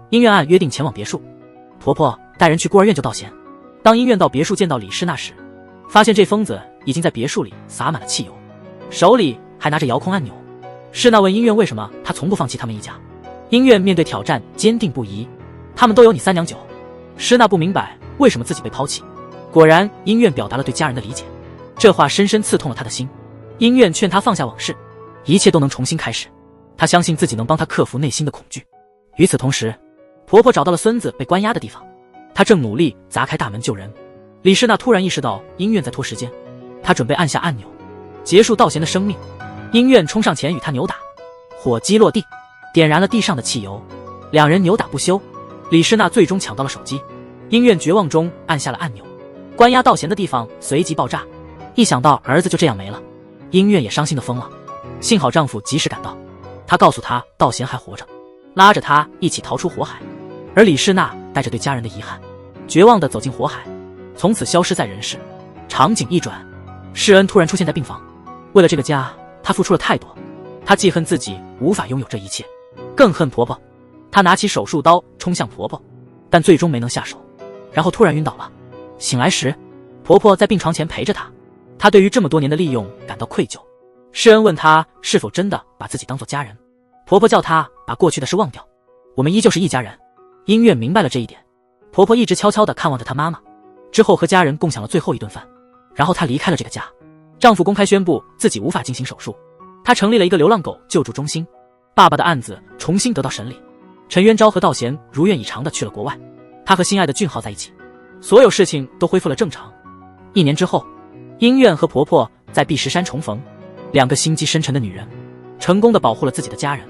音院按约定前往别墅，婆婆带人去孤儿院救道贤。当音院到别墅见到李施娜时，发现这疯子已经在别墅里洒满了汽油，手里还拿着遥控按钮。施娜问音院为什么她从不放弃他们一家。音院面对挑战坚定不移，他们都有你三娘九。施娜不明白为什么自己被抛弃，果然音院表达了对家人的理解，这话深深刺痛了他的心。音院劝他放下往事，一切都能重新开始，他相信自己能帮他克服内心的恐惧。与此同时，婆婆找到了孙子被关押的地方，她正努力砸开大门救人。李施娜突然意识到音院在拖时间，她准备按下按钮结束道贤的生命。音院冲上前与他扭打，火机落地，点燃了地上的汽油，两人扭打不休。李施娜最终抢到了手机，音院绝望中按下了按钮，关押道贤的地方随即爆炸。一想到儿子就这样没了，音院也伤心的疯了。幸好丈夫及时赶到，他告诉她道贤还活着，拉着她一起逃出火海。而李施娜带着对家人的遗憾，绝望地走进火海，从此消失在人世。场景一转，世恩突然出现在病房。为了这个家，他付出了太多，他既恨自己无法拥有这一切，更恨婆婆。他拿起手术刀冲向婆婆，但最终没能下手，然后突然晕倒了。醒来时，婆婆在病床前陪着他。他对于这么多年的利用感到愧疚。世恩问他是否真的把自己当作家人，婆婆叫他把过去的事忘掉，我们依旧是一家人。音院明白了这一点，婆婆一直悄悄地看望着她妈妈，之后和家人共享了最后一顿饭，然后她离开了这个家。丈夫公开宣布自己无法进行手术，他成立了一个流浪狗救助中心。爸爸的案子重新得到审理，陈渊昭和道贤如愿以偿地去了国外，他和心爱的俊浩在一起，所有事情都恢复了正常。1年之后，音院和婆婆在碧石山重逢，两个心机深沉的女人成功地保护了自己的家人。